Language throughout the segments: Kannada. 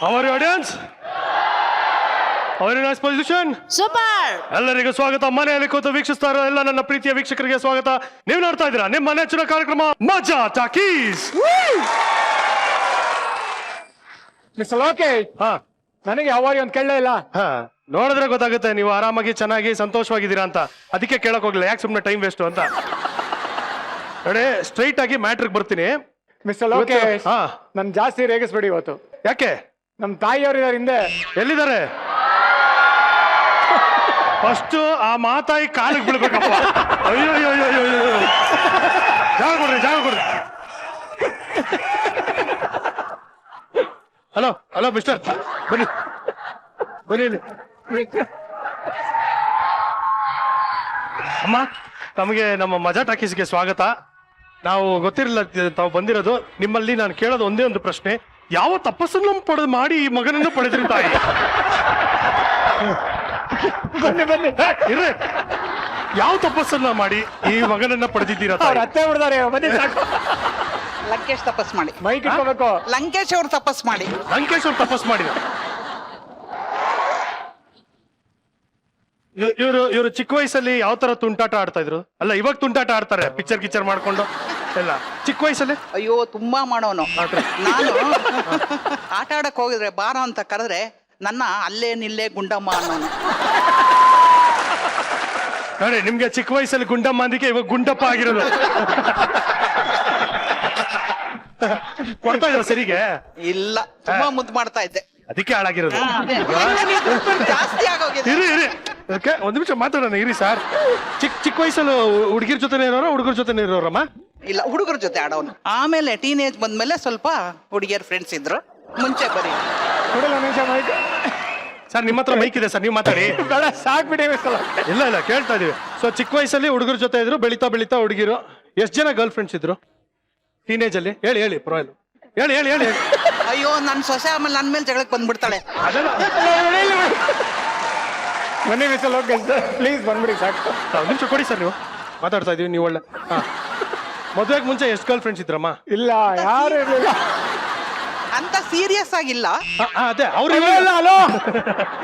Hour audience our nice position super. ಎಲ್ಲರಿಗೂ ಸ್ವಾಗತ. ಮನೆಯಲ್ಲಿ ಕೂತು ವೀಕ್ಷಿಸ್ತಾ ಇರೋ ಎಲ್ಲ ನನ್ನ ಪ್ರೀತಿಯ ವೀಕ್ಷಕರಿಗೆ ಸ್ವಾಗತ. ನೀವು ನೋಡ್ತಾ ಇದ್ದೀರಾ ನಿಮ್ಮ ನೆಚ್ಚಿನ ಕಾರ್ಯಕ್ರಮ ಮಜಾ ಟಾಕೀಸ್. ಮಿಸ್ಟರ್ ಲೋಕೇಶ್, ನನಗೆ ಯಾವಾಗ ಒಂದು ಕೇಳಲೇ ಇಲ್ಲ. ನೋಡಿದ್ರೆ ಗೊತ್ತಾಗುತ್ತೆ ನೀವು ಆರಾಮಾಗಿ ಚೆನ್ನಾಗಿ ಸಂತೋಷವಾಗಿದ್ದೀರಾ ಅಂತ. ಅದಕ್ಕೆ ಕೇಳಕ್ ಹೋಗ್ಲಿಲ್ಲ, ಯಾಕೆ ಸುಮ್ಮನೆ ಟೈಮ್ ವೇಸ್ಟ್ ಅಂತ. ನೋಡಿ, ಸ್ಟ್ರೈಟ್ ಆಗಿ ಮ್ಯಾಟ್ರಿಗೆ ಬರ್ತೀನಿ. ಮಿಸ್ಟರ್ ಲೋಕೇಶ್, ನನ್ ಜಾಸ್ತಿ ರೇಗಿಸ್ಬೇಡಿ ಇವತ್ತು. ಯಾಕೆ? ನಮ್ ತಾಯಿಯವರು ಇದಾರೆ ಹಿಂದೆ. ಎಲ್ಲಿದ್ದಾರೆ? ಫಸ್ಟ್ ಆ ಮಾತಾಯಿ ಕಾಲಿಗೆ ಬೀಳ್ಬೇಕಪ್ಪ. ಅಯ್ಯೋ ಅಯ್ಯೋ ಅಯ್ಯೋ ಅಯ್ಯೋ, ಜಾಗ ಕೊಡ್ರಿ, ಜಾಗ ಕೊಡ್ರಿ. ಹಲೋ ಹಲೋ ಮಿಸ್ಟರ್, ಬನ್ನಿ ಬನ್ನಿ. ಅಮ್ಮ, ತಮಗೆ ನಮ್ಮ ಮಜಾ ಟಾಕೀಸ್ಗೆ ಸ್ವಾಗತ. ನಾವು ಗೊತ್ತಿರಲಿಲ್ಲ ತಾವು ಬಂದಿರೋದು. ನಿಮ್ಮಲ್ಲಿ ನಾನು ಕೇಳೋದು ಒಂದೇ ಒಂದು ಪ್ರಶ್ನೆ, ಯಾವ ತಪಸ್ಸನ್ನು ಮಾಡಿ ಈ ಮಗನನ್ನು ಪಡೆದ್ರಿ ತಾಯಿ? ಬನ್ನಿ ಬನ್ನಿ ಇರ್ರಿ, ಯಾವ ತಪಸ್ಸನ್ನ ಮಾಡಿ ಈ ಮಗನನ್ನ ಪಡೆದಿದ್ದೀರಾ? ಅವ್ರ ಅತ್ತೆ ಹೊಡ್ದಾರೆ. ಬನ್ನಿ ಸಾಕು. ಲಂಕೇಶ್ ತಪಸ್ ಮಾಡಿ. ಮೈಕ್ ಇಟ್ಕೋಬೇಕು. ಲಂಕೇಶ್ ಅವ್ರು ತಪಸ್ ಮಾಡಿ. ಲಂಕೇಶ್ ಅವ್ರು ತಪಸ್ ಮಾಡಿದ. ಇವರು ಚಿಕ್ಕ ವಯಸ್ಸಲ್ಲಿ ಯಾವ ತರ ತುಂಟಾಟ ಆಡ್ತಾ ಇದ್ರು? ಅಲ್ಲ, ಇವಾಗ ತುಂಟಾಟ ಆಡ್ತಾರೆ, ಪಿಕ್ಚರ್ ಗಿಚ್ಚರ್ ಮಾಡ್ಕೊಂಡು ಎಲ್ಲ. ಚಿಕ್ಕ ವಯಸ್ಸಲ್ಲಿ ಅಯ್ಯೋ ತುಂಬಾ ಮಾಡೋನು. ನಾನು ಆಟ ಆಡಕ್ ಹೋಗಿದ್ರೆ ಬಾರೋ ಅಂತ ಕರೆದ್ರೆ ನನ್ನ ಅಲ್ಲೇ ನಿಲ್ಲೇ ಗುಂಡಮ್ಮ ಅನ್ನೋನು. ನೋಡಿ, ನಿಮ್ಗೆ ಚಿಕ್ಕ ವಯಸ್ಸಲ್ಲಿ ಗುಂಡಮ್ಮ ಅಂದಿಕೆ ಇವಾಗ ಗುಂಡಪ್ಪ ಆಗಿರೋದು. ಕೊಡ್ತಾ ಇದ್ರ ಸರಿಗೆ? ಇಲ್ಲ, ತುಂಬಾ ಮುದ್ದು ಮಾಡ್ತಾ ಇದ್ದೆ, ಅದಕ್ಕೆ ಹಾಳಾಗಿರೋದು. ಜಾಸ್ತಿ ಆಗೋಗಿದೆ. ಇರಿ ಇರಿ, ಓಕೆ, ಒಂದ್ ನಿಮಿಷ ಮಾತಾಡೋಣ. ಇರಿ ಸರ್, ಚಿಕ್ಕ ವಯಸ್ಸಲ್ಲಿ ಹುಡುಗಿರ್ ಜೊತೆ ಇರೋರ ಹುಡುಗರ ಜೊತೆ ಇರೋರಮ್ಮ? ಇಲ್ಲ, ಹುಡುಗರ ಜೊತೆ ಆಡೋನು. ಆಮೇಲೆ ಟೀನೇಜ್ ಬಂದ್ಮೇಲೆ ಸ್ವಲ್ಪ ಹುಡುಗಿಯರ್ ಫ್ರೆಂಡ್ಸ್ ಇದ್ರು. ಮುಂಚೆ ಬರೀ ಕೊಡಲ್ಲ ನಿಮಿಷ ಮೈಕ್. ಸರ್, ನಿಮ್ಮ ಹತ್ರ ಮೈಕ್ ಇದೆ ಸರ್, ನೀವು ಮಾತಾಡಿ. ಬೇಡ, ಸಾಕ್ಬಿಡಿ. ಇಲ್ಲ ಇಲ್ಲ, ಕೇಳ್ತಾ ಇದೀವಿ. ಸೊ ಚಿಕ್ಕ ವಯಸ್ಸಲ್ಲಿ ಹುಡುಗರ ಜೊತೆ ಇದ್ರು, ಬೆಳಿತಾ ಬೆಳಿತಾ ಹುಡುಗಿರು. ಎಷ್ಟು ಜನ ಗರ್ಲ್ ಫ್ರೆಂಡ್ಸ್ ಇದ್ರು ಟೀನೇಜ್ ಅಲ್ಲಿ? ಹೇಳಿ ಹೇಳಿ, ಪರವಾಗಿಲ್ಲ, ಹೇಳಿ ಹೇಳಿ ಹೇಳಿ. ಅಯ್ಯೋ, ನನ್ ಸೊಸೆ ಆಮೇಲೆ ನನ್ ಮೇಲೆ ಜಗಳಕ್ಕೆ ಬಂದ್ಬಿಡ್ತಾಳೆ. ಅದೆಲ್ಲ ಬನ್ನಿ ಮಿಸ್ಟರ್ ಲೋಕೇಶ್, ಪ್ಲೀಸ್ ಬಂದ್ಬಿಡಿ ಸಾಕು. ಒಂದ್ ನಿಮಿಷ ಕೊಡಿ ಸರ್, ನೀವು ಮಾತಾಡ್ತಾ ಇದೀವಿ. ನೀವು ಒಳ್ಳೆ ಮದುವೆಗೆ ಮುಂಚೆ ಎಷ್ಟು ಗರ್ಲ್ ಫ್ರೆಂಡ್ಸ್ ಇದ್ರಮ್ಮ? ಇಲ್ಲ, ಯಾರು ಇರ್ಲಿಲ್ಲ. ಅಂತ ಸೀರಿಯಸ್ ಆಗಿಲ್ಲ. ಅದೇ ಅವ್ರು ಹಲೋ,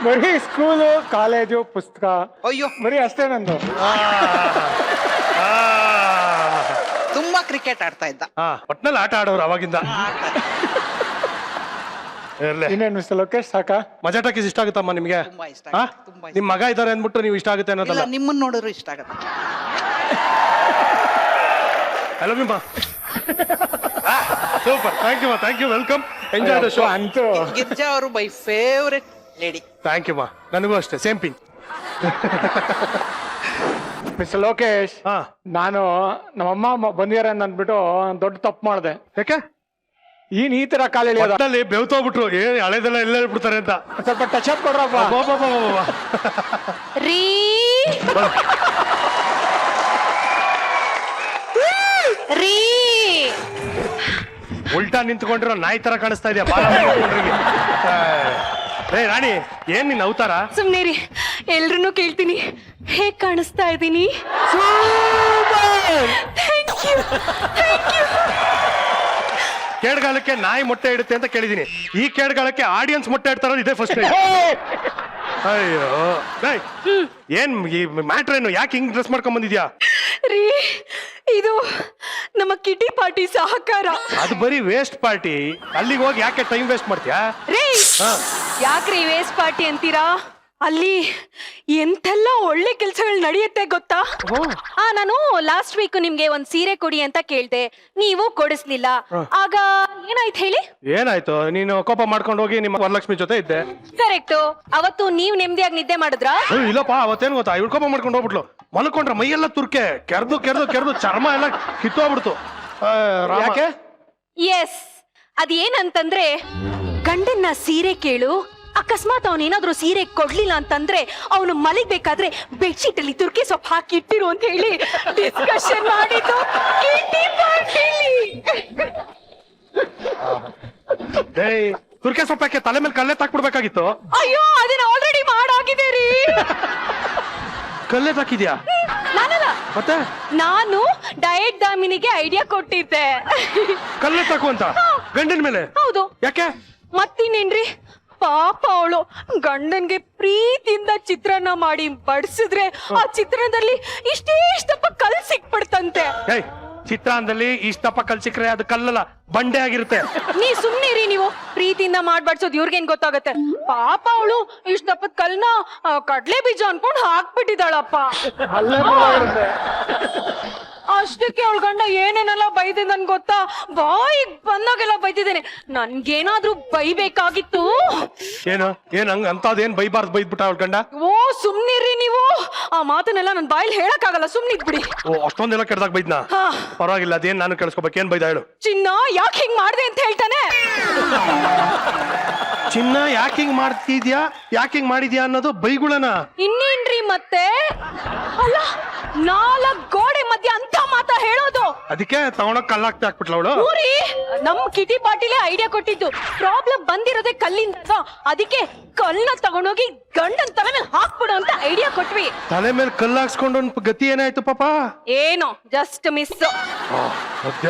ಬರೀ ಸ್ಕೂಲು, ಕಾಲೇಜು, ಪುಸ್ತಕ, ಅಯ್ಯೋ ಬರೀ ಅಷ್ಟೇ ನಂದು. ತುಂಬಾ ಕ್ರಿಕೆಟ್ ಆಡ್ತಾ ಇದ್ದ. ಒಟ್ನಲ್ಲಿ ಆಟ ಆಡೋರು ಅವಾಗಿಂದ. ಇನ್ನೇನು ಮಿಸ್ಟರ್ ಲೋಕೇಶ್, ಸಾಕಾ? ಮಜಾ ಟಾಕೀಸ್ ಇಷ್ಟ ಆಗುತ್ತಮ್ಮ ನಿಮ್ಗೆ? ತುಂಬಾ ಇಷ್ಟ. ನಿಮ್ ಮಗ ಇದಾರೆ ಅಂದ್ಬಿಟ್ಟು ನೀವು ಇಷ್ಟ ಆಗುತ್ತೆ ಅನ್ನೋದಲ್ಲ. ನಿಮ್ಮನ್ನ ನೋಡಿದ್ರು ಇಷ್ಟ ಆಗುತ್ತೆ. Hello Bimba, super, thank you ಮಾ, thank you, welcome, enjoy the show. ಅಂತೂ ಗಿರ್ಜಾ ಅವರು my favourite lady. Thank you ಮಾ, ನನಗೂ ಅಷ್ಟೇ, ಸೇಮ್ ಪಿಂಗ್. ಮಿಸ್ಟರ್ ಲೋಕೇಶ್, ನಾನು ನಮ್ಮಮ್ಮ ಬಂದಿದ್ದಾರೆ ಅಂದ್ಬಿಟ್ಟು ದೊಡ್ಡ ತಪ್ಪು ಮಾಡಿದೆ. ಯಾಕೆ? ಈ ತರ ಕಾಲ ಎಳೆಯೋದಲ್ಲಿ ಬೆವ್ತೋಗ್ಬಿಟ್ರು. ಏನ್ ಹಳೆದೆಲ್ಲ ಎಲ್ಲ ಹೇಳ್ಬಿಡ್ತಾರೆ ಅಂತ ಸ್ವಲ್ಪ ಟಚ್ ಅಪ್ ಕೊಡ್ರಪ್ಪ. ರೀ ರೀ ಉಲ್ಟಾ ನಿಂತ್ಕೊಂಡಿರೋ ನಾಯಿ ತರ ಕಾಣಿಸ್ತಾ ಇದೆಯಾ? ರೇ ರಾಣಿ, ಏನ್ ನಿನ್ ಅವತಾರ? ಸುಮ್ನೇರಿ, ಎಲ್ರನ್ನೂ ಕೇಳ್ತೀನಿ, ಹೇಗ್ ಕಾಣಿಸ್ತಾ ಇದ್ದೀನಿ? Thank you, thank you. ಕೇಡ್ಗಾಲಕ್ಕೆ ನಾಯಿ ಮೊಟ್ಟೆ ಇಡುತ್ತೆ ಅಂತ ಕೇಳಿದೀನಿ. ಈ ಕೇಡ್ಗಾಲಕ್ಕೆ ಆಡಿಯನ್ಸ್ ಮೊಟ್ಟೆ ಇಡ್ತಾರ, ಇದೇ ಫಸ್ಟ್. ಅಯ್ಯೋ, ಏನ್ ಈ ಮ್ಯಾಟ್ರ್ ಏನು? ಯಾಕೆ ಹಿಂಗ್ ಡ್ರೆಸ್ ಮಾಡ್ಕೊಂಡ್ ಬಂದಿದ್ಯಾ? ರೀ, ಇದು ನಮ್ಮ ಕಿಟಿ ಪಾರ್ಟಿ ಸಹಕಾರ. ಅದು ಬರೀ ವೇಸ್ಟ್ ಪಾರ್ಟಿ. ಅಲ್ಲಿಗೆ ಹೋಗಿ ಯಾಕೆ ಟೈಮ್ ವೇಸ್ಟ್ ಮಾಡ್ತೀಯಾ? ರೀ, ಯಾಕ್ರಿ ವೇಸ್ಟ್ ಪಾರ್ಟಿ ಅಂತೀರಾ? ಅಲ್ಲಿ ಎಂತೆಲ್ಲ ಒಳ್ಳೆ ಕೆಲ್ಸಗಳು ನಡೆಯುತ್ತೆ ಗೊತ್ತಾ? ನಾನು ಲಾಸ್ಟ್ ವೀಕ್ ನಿಮ್ಗೆ ಒಂದ್ ಸೀರೆ ಕೊಡಿ ಅಂತ ಕೇಳ್ದೆ, ನೀವು ಕೊಡಿಸ್ಲಿಲ್ಲ. ಆಗ ಏನಾಯ್ತು ಹೇಳಿ? ಏನಾಯ್ತು? ನೀನು ಕೋಪ ಮಾಡ್ಕೊಂಡು ಹೋಗಿ ನಿಮ್ಮ ವರಲಕ್ಷ್ಮಿ ಜೊತೆ ಇದ್ದೆ. ಕರೆಕ್ಟು. ಅವತ್ತು ನೀವ್ ನೆಮ್ಮದಿಯಾಗಿ ನಿದ್ದೆ ಮಾಡಿದ್ರಾ? ಇಲ್ಲಪ್ಪ, ಅವತ್ತೇನ್ ಗೊತ್ತಾ, ಇವಳು ಕೋಪ ಮಾಡ್ಕೊಂಡು ಹೋಗ್ಬಿಟ್ಲು. ಮಲ್ಕೊಂಡ್ರೆ ಮೈಯೆಲ್ಲ ತುರ್ಕೆ, ಕೆರ್ದು ಕೆರ್ದು ಕೆರ್ದು ಚರ್ಮ ಎಲ್ಲ ಕಿತ್ತೋಗ್ಬಿಡ್ತು. ಯಾಕೆ? ಎಸ್, ಅದೇನಂತಂದ್ರೆ, ಗಂಡನ್ನ ಸೀರೆ ಕೇಳು, ಅಕಸ್ಮಾತ್ ಅವನೇನಾದ್ರೂ ಸೀರೆ ಕೊಡ್ಲಿಲ್ಲ ಅಂತಂದ್ರೆ ಅವನು ಮಲಗ್ಬೇಕಾದ್ರೆ ಬೆಡ್ಶೀಟ್ ಅಲ್ಲಿ ತುರ್ಕೆ ಸೊಪ್ಪು ಹಾಕಿ ಇಟ್ಟಿರು ಅಂತ ಹೇಳಿ ಡಿಸ್ಕಷನ್ ಮಾಡಿದ್ದು ಕಿಟಿ ಪಾರ್ಟಿಲಿ. ತುರ್ಕೆ ಸೊಪ್ಪಕ್ಕೆ ತಲೆ ಮೇಲೆ ಕಲ್ಲೆ ತಾಕ್ಬಿಡ್ಬೇಕಾಗಿತ್ತು. ಅಯ್ಯೋ, ಅದನ್ನ ಆಲ್ರೆಡಿ ಮಾಡಾಗಿದೆ ರೀ. ಕಲ್ಲೆ ತಾಕಿದ್ಯಾ? ನಾನಲ್ಲ, ಮತ್ತೆ ನಾನು ಡಯಟ್ ದಾಮಿನಿಗೆ ಐಡಿಯಾ ಕೊಟ್ಟಿದ್ದೆ. ಕಲ್ಲೆ ತಾಕು ಅಂತ ಗಂಡನ ಮೇಲೆ? ಹೌದು. ಯಾಕೆ? ಮತ್ತಿನ್ನೇನ್ರಿ, ಪಾಪ ಅವಳು ಗಂಡನ್ಗೆ ಪ್ರೀತಿಯಿಂದ ಚಿತ್ರಾನ್ನ ಮಾಡಿ ಬಡಿಸಿದ್ರೆ ಆ ಚಿತ್ರಾನ್ನದಲ್ಲಿ ಇಷ್ಟೇಷ್ಟಪ್ಪ ಕಲ್ ಸಿಕ್ಬಿಡ್ತಂತೆ. ಏಯ್ ಚಿತ್ರಾನ್ನದಲ್ಲಿ ಇಷ್ಟಪ್ಪ ಕಲ್ ಸಿಕ್ಕ್ರೆ ಅದು ಕಲ್ಲಲ್ಲ, ಬಂಡೆ ಆಗಿರುತ್ತೆ. ನೀ ಸುಮ್ನಿರಿ ನೀವು. ಪ್ರೀತಿಯಿಂದ ಮಾಡ್ಬಡ್ಸೋದು ಇವ್ರಿಗೇನ್ ಗೊತ್ತಾಗತ್ತೆ. ಪಾಪ ಅವಳು ಇಷ್ಟಪ್ಪದ ಕಲ್ನ ಕಡ್ಲೆ ಬೀಜ ಅನ್ಕೊಂಡ್ ಹಾಕ್ಬಿಟ್ಟಿದ್ದಾಳಪ್ಪ. ಅಲ್ಲೇ ಬರೋದಿರುತ್ತೆ. ಅಷ್ಟಕ್ಕೆ ಅವಳ ಗಂಡ ಏನೇನೆಲ್ಲ ಬೈದೆ ನನ್ ಗೊತ್ತಾ? ಬಾಯಿಗ್ ಬಂದಾಗೆಲ್ಲ ಬೈದಿದ್ದೇನೆ. ನನ್ಗೇನಾದ್ರೂ ಬೈಬೇಕಾಗಿತ್ತು. ಏನು ಏನ್ ಹಂಗ ಅಂತದೇನ್ ಬೈಬಾರ್ದು ಬೈದ್ಬಿಟ್ಟ ಅವಳ ಗಂಡ? ಓ ಸುಮ್ನಿರಿ ನೀವು. ಆ ಮಾತನ್ನೆಲ್ಲ ನನ್ ಬಾಯಲ್ಲಿ ಹೇಳಕ್ಕಾಗಲ್ಲ, ಸುಮ್ನಿದ್ಬಿಡಿ. ಓ ಅಷ್ಟೊಂದೆಲ್ಲ ಕೆಡ್ದಾಗ ಬೈದ್ನಾ? ಹಾ. ಪರವಾಗಿಲ್ಲ, ಅದೇನ್ ನಾನು ಕೇಳಿಸ್ಕೋಬೇಕು. ಏನ್ ಬೈದ ಹೇಳು. ಚಿನ್ನ ಯಾಕೆ ಹಿಂಗ್ ಮಾಡ್ದೆ ಅಂತ ಹೇಳ್ತಾನೆ. ಚಿನ್ನ ಯಾಕೆ ಹಿಂಗ್ ಮಾಡ್ತಿದ್ಯಾ, ಯಾಕೆ ಹಿಂಗ್ ಮಾಡಿದ್ಯಾ ಅನ್ನೋದು ಬೈಗುಳನ. ಇನ್ನೇನ್ರಿ ಮತ್ತೆ? ಅಲ್ಲ, 4 ಗೋಡೆ ಮಧ್ಯೆ ಅಂತ ಮಾತಾ ಹೇಳೋದು. ಅದಕ್ಕೆ ತಗೊಂಡೋಗ್ ಕಲ್ಲಾಕ್ತಿ ಹಾಕ್ಬಿಟ್ಲ ಅವಳು. ಊರಿ ನಮ್ ಕಿಟಿ ಪಾಟೀಲೇ ಐಡಿಯಾ ಕೊಟ್ಟಿದ್ದು. ಪ್ರಾಬ್ಲಮ್ ಬಂದಿರೋದೇ ಕಲ್ಲಿಂದ. ಅದಕ್ಕೆ ಕಲ್ಲನ್ನ ತಗೊಂಡೋಗಿ ಗಂಡನ್ ತಲೆ ಮೇಲೆ ಹಾಕ್ಬಿಡು ಅಂತ ಐಡಿಯಾ ಕೊಟ್ವಿ. ತಲೆ ಮೇಲೆ ಕಲ್ಲು ಹಾಕ್ಸ್ಕೊಂಡು ಗತಿ ಏನಾಯ್ತು ಪಾಪ? ಏನೋ ಜಸ್ಟ್ ಮಿಸ್. ಸದ್ಯ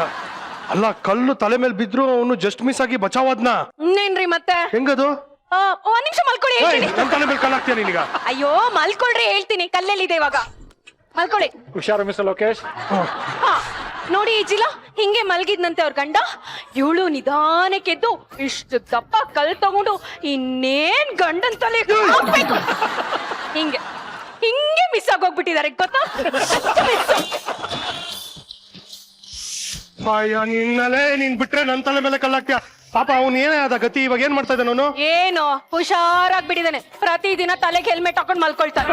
ಅಲ್ಲ, ಕಲ್ಲು ತಲೆ ಮೇಲೆ ಬಿದ್ರು ಅವನು ಜಸ್ಟ್ ಮಿಸ್ ಆಗಿ ಬಚಾವಾದ್ನ. ಇನ್ನೇನ್ರಿ ಮತ್ತೆ? ಹೆಂಗದು? ಒಂದ್ ನಿಮಿಷ ಮಲ್ಕೊಳ್ಳಿ, ಹೇಳ್ತೀನಿ. ನನ್ ತಲೆ ಮೇಲೆ ಕಲ್ಲು ಹಾಕ್ತೀಯ ನೀನೀಗ? ಅಯ್ಯೋ ಮಲ್ಕೊಳ್ರಿ, ಹೇಳ್ತೀನಿ. ಕಲ್ಲೆಲ್ಲಿದೆ ಇವಾಗ, ಮಲ್ಕೊಳ್ಳಿ. ಹುಷಾರು ಮಿಸ್ ಲೋಕೇಶ್. ಹಾ ನೋಡಿ ಈ ಜಿಲ ಹಿಂಗೆ ಮಲ್ಗಿದ್ನಂತೆ ಅವ್ರ ಗಂಡ. ಇವಳು ನಿಧಾನಕ್ಕೆದ್ದು ಇಷ್ಟು ದಪ್ಪ ಕಲ್ ತಗೊಂಡು ಇನ್ನೇನ್ ಗಂಡನ್ ತಲೆ ಹಾಕ್ಬೇಕು. ಹಿಂಗೆ ಹಿಂಗೆ ಮಿಸ್ ಆಗೋಗ್ಬಿಟ್ಟಿದ್ದಾರೆ ಗೊತ್ತಾ? ಅಯ್ಯೋ ನಿನ್ನಲೇ, ನೀನ್ ಬಿಟ್ರೆ ನನ್ ತಲೆ ಮೇಲೆ ಕಲ್ಲಾಕ್ತೀಯ. ಪಾಪ ಅವ್ನು ಏನೇ ಆದ ಗತಿ, ಇವಾಗ ಏನ್ ಮಾಡ್ತಾ ಇದ್ದಾನೆ ಅವನು? ಏನೋ ಹುಷಾರಾಗ್ಬಿಟ್ಟಿದ್ದಾನೆ. ಪ್ರತಿದಿನ ತಲೆಗೆ ಹೆಲ್ಮೆಟ್ ಹಾಕೊಂಡ್ ಮಲ್ಕೊಳ್ತಾನೆ.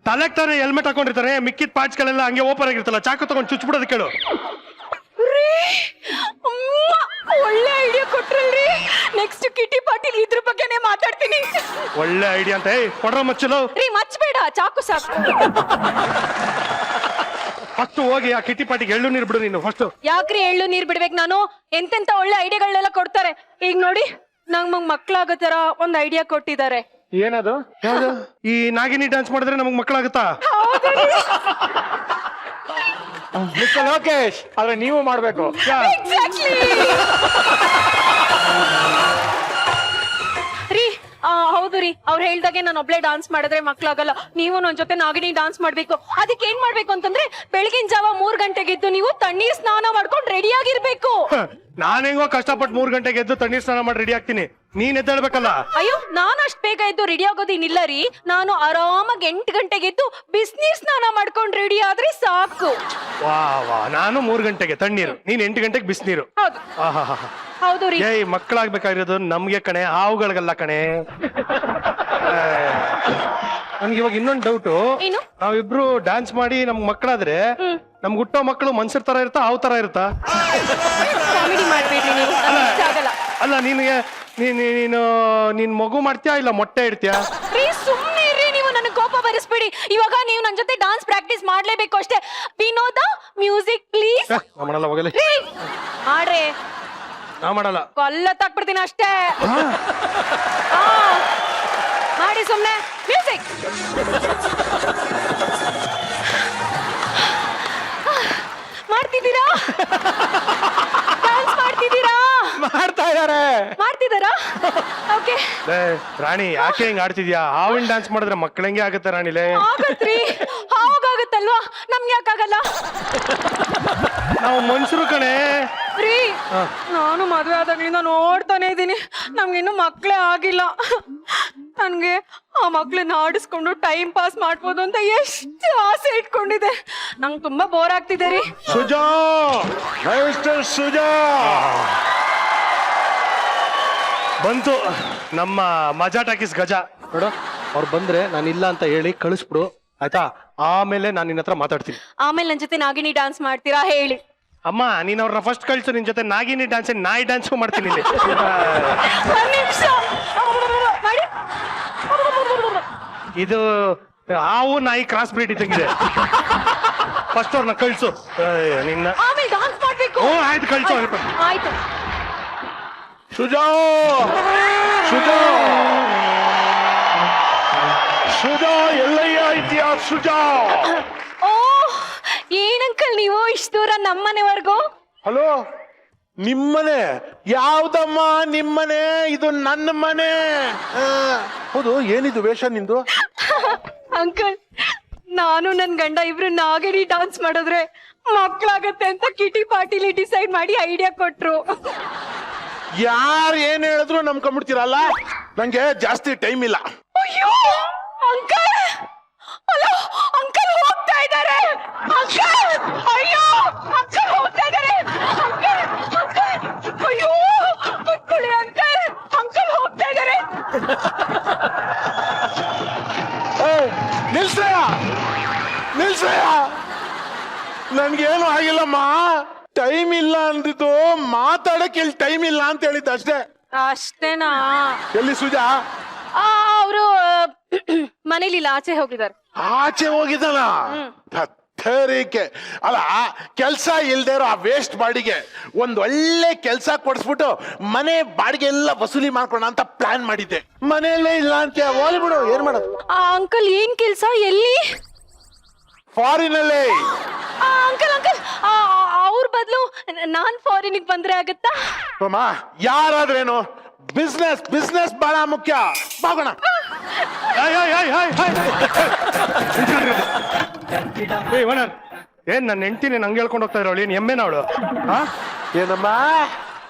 ತಲೆಗ್ ತಾನೆ ಹೆಲ್ಮೆಟ್ ಹಾಕೊಂಡಿರ್ತಾರೆ, ಮಿಕ್ಕಿದ ಪಾರ್ಟ್ಸ್ ಗಳೆಲ್ಲ ಹಂಗೆ ಓಪನ್ ಆಗಿರ್ತಲ್ಲ, ಚಾಕು ತಗೊಂಡು ಚುಚ್ಬಿಡೋದು ಕೇಳು. ಒಳ್ಳೆ ಐಡಿಯಾ ಕೊಟ್ರಲ್ರಿ. ನೆಕ್ಸ್ಟ್ ಕಿಟಿ ಪಾಟೀಲ್ ಇದ್ರ ಬಗ್ಗೆನೇ ಮಾತಾಡ್ತೀನಿ. ಒಳ್ಳೆ ಐಡಿಯಾ ಅಂತ. ಕೊಡ್ರ ಮಚ್ಚಲು ರೀ ಮಚ್ಬೇಡ, ಚಾಕು ಸಾಕು. ಫಸ್ಟ್ ಹೋಗಿ ಆ ಕಿಟಿ ಪಾಟಿಗೆ ಎಳ್ಳು ನೀರು ಬಿಡು ನೀನು ಫಸ್ಟ್. ಯಾಕ್ರಿ ಎಳ್ಳು ನೀರ್ ಬಿಡ್ಬೇಕು ನಾನು? ಎಂತೆಂತ ಒಳ್ಳೆ ಐಡಿಯಾಗಳನ್ನೆಲ್ಲ ಕೊಡ್ತಾರೆ. ಈಗ ನೋಡಿ ನಮ್ಗ್ ಮಕ್ಳಾಗೋ ತರ ಒಂದ್ ಐಡಿಯಾ ಕೊಟ್ಟಿದ್ದಾರೆ. ಏನದು? ಈ ನಾಗಿನಿ ಡ್ಯಾನ್ಸ್ ಮಾಡಿದ್ರೆ ನಮಗ್ ಮಕ್ಕಳಾಗುತ್ತಾ? ಮಿಸ್ಟರ್ ಲೋಕೇಶ್, ಆದ್ರೆ ನೀವು ಮಾಡ್ಬೇಕು. ರೀ ಹೌದು ರೀ, ಅವ್ರು ಹೇಳ್ದಾಗೆ ನಾನು ಒಬ್ಳೆ ಡಾನ್ಸ್ ಮಾಡಿದ್ರೆ ಮಕ್ಳಾಗಲ್ಲ. ನೀವು ನನ್ ಜೊತೆ ನಾಗಿನಿ ಡಾನ್ಸ್ ಮಾಡ್ಬೇಕು. ಅದಕ್ಕೆ ಏನ್ ಮಾಡ್ಬೇಕು ಅಂತಂದ್ರೆ ಬೆಳಗಿನ ಜಾವ 3 ಗಂಟೆಗೆ ಎದ್ದು ನೀವು ತಣ್ಣೀರ್ ಸ್ನಾನ ಮಾಡ್ಕೊಂಡು ರೆಡಿ ಆಗಿರ್ಬೇಕು. ನಾನು ಹೆಂಗೋ ಕಷ್ಟಪಟ್ಟು 3 ಗಂಟೆಗೆ ಎದ್ದು ತಣ್ಣೀರ್ ಸ್ನಾನ ಮಾಡಿ ರೆಡಿ ಆಗ್ತೀನಿ. ನೀನ್ ಎದ್ದೇಳ್ಬೇಕಲ್ಲ. ಅಯ್ಯೋ ನಾನು ಅಷ್ಟ್ ಬೇಗ ಎದ್ದು ರೆಡಿ ಆಗೋದಿನಿಲ್ಲ ರೀ. ನಾನು ಆರಾಮಾಗಿ 8 ಗಂಟೆಗೆ ಎದ್ದು ಬಿಸಿನೀರ್ ಸ್ನಾನ ಮಾಡ್ಕೊಂಡು ರೆಡಿ ಆದ್ರೆ ಸಾಕು. ವಾ ನಾನು 3 ಗಂಟೆಗೆ ತಣ್ಣೀರು, ನೀನ್ 8 ಗಂಟೆಗೆ ಬಿಸಿನೀರು. ಹೌದು ಹೌದು ರೀ. ಏಯ್ ಮಕ್ಕಳಾಗ್ಬೇಕಾಗಿರೋದು ನಮ್ಗೆ ಕಣೆ, ಹಾವುಗಳಿಗೆಲ್ಲ ಕಣೆ. ನನ್ಗೆ ಇವಾಗ ಇನ್ನೊಂದು ಡೌಟು. ಏನು? ನಾವಿಬ್ರು ಡ್ಯಾನ್ಸ್ ಮಾಡಿ ನಮ್ಗ್ ಮಕ್ಕಳಾದ್ರೆ ನಮ್ಗೆ ಹುಟ್ಟೋ ಮಕ್ಕಳು ಮನ್ಸರ್ ತರ ಇರುತ್ತಾ, ಹಾವು ತರ ಇರುತ್ತಾ? ಕಾಮಿಡಿ ಮಾಡ್ಬೇಡ್ರಿ ನೀವು, ನಮ್ಗೆ ಇಷ್ಟ ಆಗಲ್ಲ. ಅಲ್ಲ ನಿನ್ಗೆ ನೀನ್ ಮಗು ಮಾಡ್ತೀಯಾ ಇಲ್ಲ ಮೊಟ್ಟೆ ಇಡ್ತೀಯಾ? ರೀ ಸುಮ್ನೆ ಇರ್ರಿ ನೀವು, ನನಗೆ ಕೋಪ ಬರಿಸ್ಬೇಡಿ. ಇವಾಗ ನೀವು ನನ್ ಜೊತೆ ಡಾನ್ಸ್ ಪ್ರಾಕ್ಟೀಸ್ ಮಾಡ್ಲೇಬೇಕು ಅಷ್ಟೇ. ವಿನೋದ ಮ್ಯೂಸಿಕ್ ಪ್ಲೀಸ್. ಮಾಡಲ್ಲ ಹೋಗಲಿ. ಮಾಡ್ರಿ. ನಾ ಮಾಡಲ್ಲ, ಕೊಲ್ಲ ತಕ್ಬಿಡ್ತೀನಿ ಅಷ್ಟೇ. ಮಾಡಿ ಸುಮ್ನೆ. ಮ್ಯೂಸಿಕ್. ಮಾಡ್ತಿದ್ದೀರಾ? ಡಾನ್ಸ್ ಮಾಡ್ತಿದ್ದೀರಾ? ಮಾಡ್ತಿದ್ದಾರಾ? ಓಕೆ. ರಾಣಿ ಯಾಕೆ ಹಿಂಗ್ ಆಡ್ತಿದ್ಯಾ? ಹಾವಿನ ಡ್ಯಾನ್ಸ್ ಮಾಡಿದ್ರೆ ಮಕ್ಳ ಹೆಂಗೆ ಆಗುತ್ತೆ ರಾಣಿಲೇ? ಆಗತ್ರಿ, ಹಾಗಾಗತ್ತಲ್ವಾ? ನಮ್ಗೆ ಯಾಕಾಗಲ್ಲ? ನಾವು ಮನುಷ್ಯರು ಕಣೆ. ರೀ ನಾನು ಮದುವೆ ಆದಾಗ್ಲಿಂದ ನೋಡ್ತಾನೆ ಇದ್ದೀನಿ, ನಮ್ಗಿನ್ನು ಮಕ್ಳೇ ಆಗಿಲ್ಲ. ನನ್ಗೆ ಆ ಮಕ್ಳನ್ನ ಆಡಿಸ್ಕೊಂಡು ಟೈಮ್ ಪಾಸ್ ಮಾಡ್ಬೋದು ಅಂತ ಎಷ್ಟು ಆಸೆ ಇಟ್ಕೊಂಡಿದೆ. ನಂಗೆ ತುಂಬಾ ಬೋರ್ ಆಗ್ತಿದೆ ರೀ. ಸುಜಾ, ಸುಜಾ ಬಂತು ನಮ್ಮ ಮಜಾ ಟಾಕೀಸ್ ಗಜ. ನೋಡು, ಅವ್ರು ಬಂದ್ರೆ ನಾನು ಇಲ್ಲ ಅಂತ ಹೇಳಿ ಕಳಿಸ್ಬಿಡು ಆಯ್ತಾ? ಆಮೇಲೆ ನಾನು ನಿನ್ನ ಹತ್ರ ಮಾತಾಡ್ತೀನಿ. ಆಮೇಲೆ ನನ್ ಜೊತೆ ನಾಗಿನಿ ಡಾನ್ಸ್ ಮಾಡ್ತೀರಾ ಹೇಳಿ? ಅಮ್ಮ ನೀನ್ ಅವ್ರನ್ನ ಫಸ್ಟ್ ಕಳ್ಸು, ನಿನ್ ಜೊತೆ ನಾಗಿನಿ ಡ್ಯಾನ್ಸ್ ನಾಯಿ ಡ್ಯಾನ್ಸ್ ಮಾಡ್ತೀನಿ ಇಲ್ಲಿ. ಮಾಡಿ. ಇದು ಹಾವು ನಾಯಿ ಕ್ರಾಸ್ ಬ್ರೀಡ್ ಇದ್ದಂಗಿದೆ. ಫಸ್ಟ್ ಅವ್ರನ್ನ ಕಳ್ಸು. ನಿನ್ನ ಆಮೇಲೆ ಡಾನ್ಸ್ ಮಾಡ್ಬೇಕು. ಓ ಆಯ್ತು, ಕಳ್ಸು. ಆಯ್ತು. ಸುಜಾ, ಸುಜಾ, ಸುಜಾ ಎಲ್ಲಯ್ಯ ಇದೆಯಾ? ಸುಜಾ. ಓ ಏನಂಕಲ್ ನೀವು ಇಷ್ಟು ದೂರ ನಮ್ಮನೆವರೆಗೂ? ಹಲೋ, ನಿಮ್ಮನೆ ಯಾವ್ದಮ್ಮ ನಿಮ್ಮನೆ? ಇದು ನನ್ನ ಮನೆ. ಹೌದು, ಏನಿದು ವೇಷ ನಿಂದು? ಅಂಕಲ್, ನಾನು ನನ್ ಗಂಡ ಇಬ್ರು ನಾಗರಿ ಡಾನ್ಸ್ ಮಾಡಿದ್ರೆ ಮಕ್ಳಾಗತ್ತೆ ಅಂತ ಕಿಟಿ ಪಾರ್ಟಿಲಿ ಡಿಸೈಡ್ ಮಾಡಿ ಐಡಿಯಾ ಕೊಟ್ರು. ಯಾರು ಏನ್ ಹೇಳಿದ್ರು ನಂಬ್ಕೊಂಡ್ಬಿಡ್ತೀರಲ್ಲ. ನಂಗೆ ಜಾಸ್ತಿ ಟೈಮ್ ಇಲ್ಲ. ಅಯ್ಯೋ ಅಂಕಲ್, ಅಲೋ ಅಂಕಲ್ ಹೋಗ್ತಾ ಇದ್ದಾರೆ. ಅಂಕಲ್, ಅಯ್ಯೋ ಅಂಕಲ್ ಹೋಗ್ತಾ ಇದ್ದಾರೆ. ಅಂಕಲ್, ಅಂಕಲ್, ಅಯ್ಯೋ ಕುತ್ಕೊಳ್ಳಿ ಅಂಕಲ್, ಅಂಕಲ್ ಹೋಗ್ತಾ ಇದ್ದಾರೆ. ನಿಲ್ಸಯ್ಯ, ನಿಲ್ಸಯ್ಯ, ನನ್ಗೇನು ಆಗಿಲ್ಲಮ್ಮ. ಟೈಮ್ ಇಲ್ಲ ಅಂದಿದ್ದು ಮಾತಾಡಕ್ಕೆ ಇಲ್ಲಿ ಟೈಮ್ ಇಲ್ಲ ಅಂತ ಹೇಳಿದ್ದ ಅಷ್ಟೇ. ಅಷ್ಟೇನಾ? ಎಲ್ಲಿ ಸುಜಾ? ಅವರು ಮನೇಲಿಲ್ಲ, ಆಚೆ ಹೋಗಿದ್ದಾರೆ. ಆಚೆ ಹೋಗಿದ್ದಾನ? ಥರಿಕೆ ಅಲ್ಲ, ಕೆಲ್ಸ ಇಲ್ದೇ ಇರೋ ಆ ವೇಸ್ಟ್ ಬಾಡಿಗೆ ಒಂದ್ ಒಳ್ಳೆ ಕೆಲ್ಸ ಕೊಡಿಸ್ಬಿಟ್ಟು ಮನೆ ಬಾಡಿಗೆ ಎಲ್ಲ ವಸೂಲಿ ಮಾಡ್ಕೋಣ ಅಂತ ಪ್ಲಾನ್ ಮಾಡಿದ್ದೆ. ಮನೆಯಲ್ಲೇ ಇಲ್ಲ ಅಂತ ಹೋಲಿ ಬಿಡು, ಏನ್ ಮಾಡೋದು? ಅಂಕಲ್ ಏನ್ ಕೆಲ್ಸ? ಎಲ್ಲಿ? ಫಾರಿನ್ ಅಲ್ಲೇ. ಅಂಕಲ್ ಅಂಕಲ್, ಅವ್ರ ಬದಲು ನಾನ್ ಫಾರಿನಿಗೆ ಬಂದ್ರೆ ಆಗತ್ತಾ? ಅಮ್ಮ, ಯಾರಾದ್ರೇನು, ಬಿಸ್ನೆಸ್ ಬಿಸ್ನೆಸ್ ಬಹಳ ಮುಖ್ಯ. ಬಾಗೋಣ. ಏನ್ ನನ್ನ ಹೆಂಡತಿನೇ ನಂಗೆ ಹೇಳ್ಕೊಂಡು ಹೋಗ್ತಾ ಇರೋ ಏನ್ ಎಮ್ಮೆ ನಾಳು? ಏನಮ್ಮ,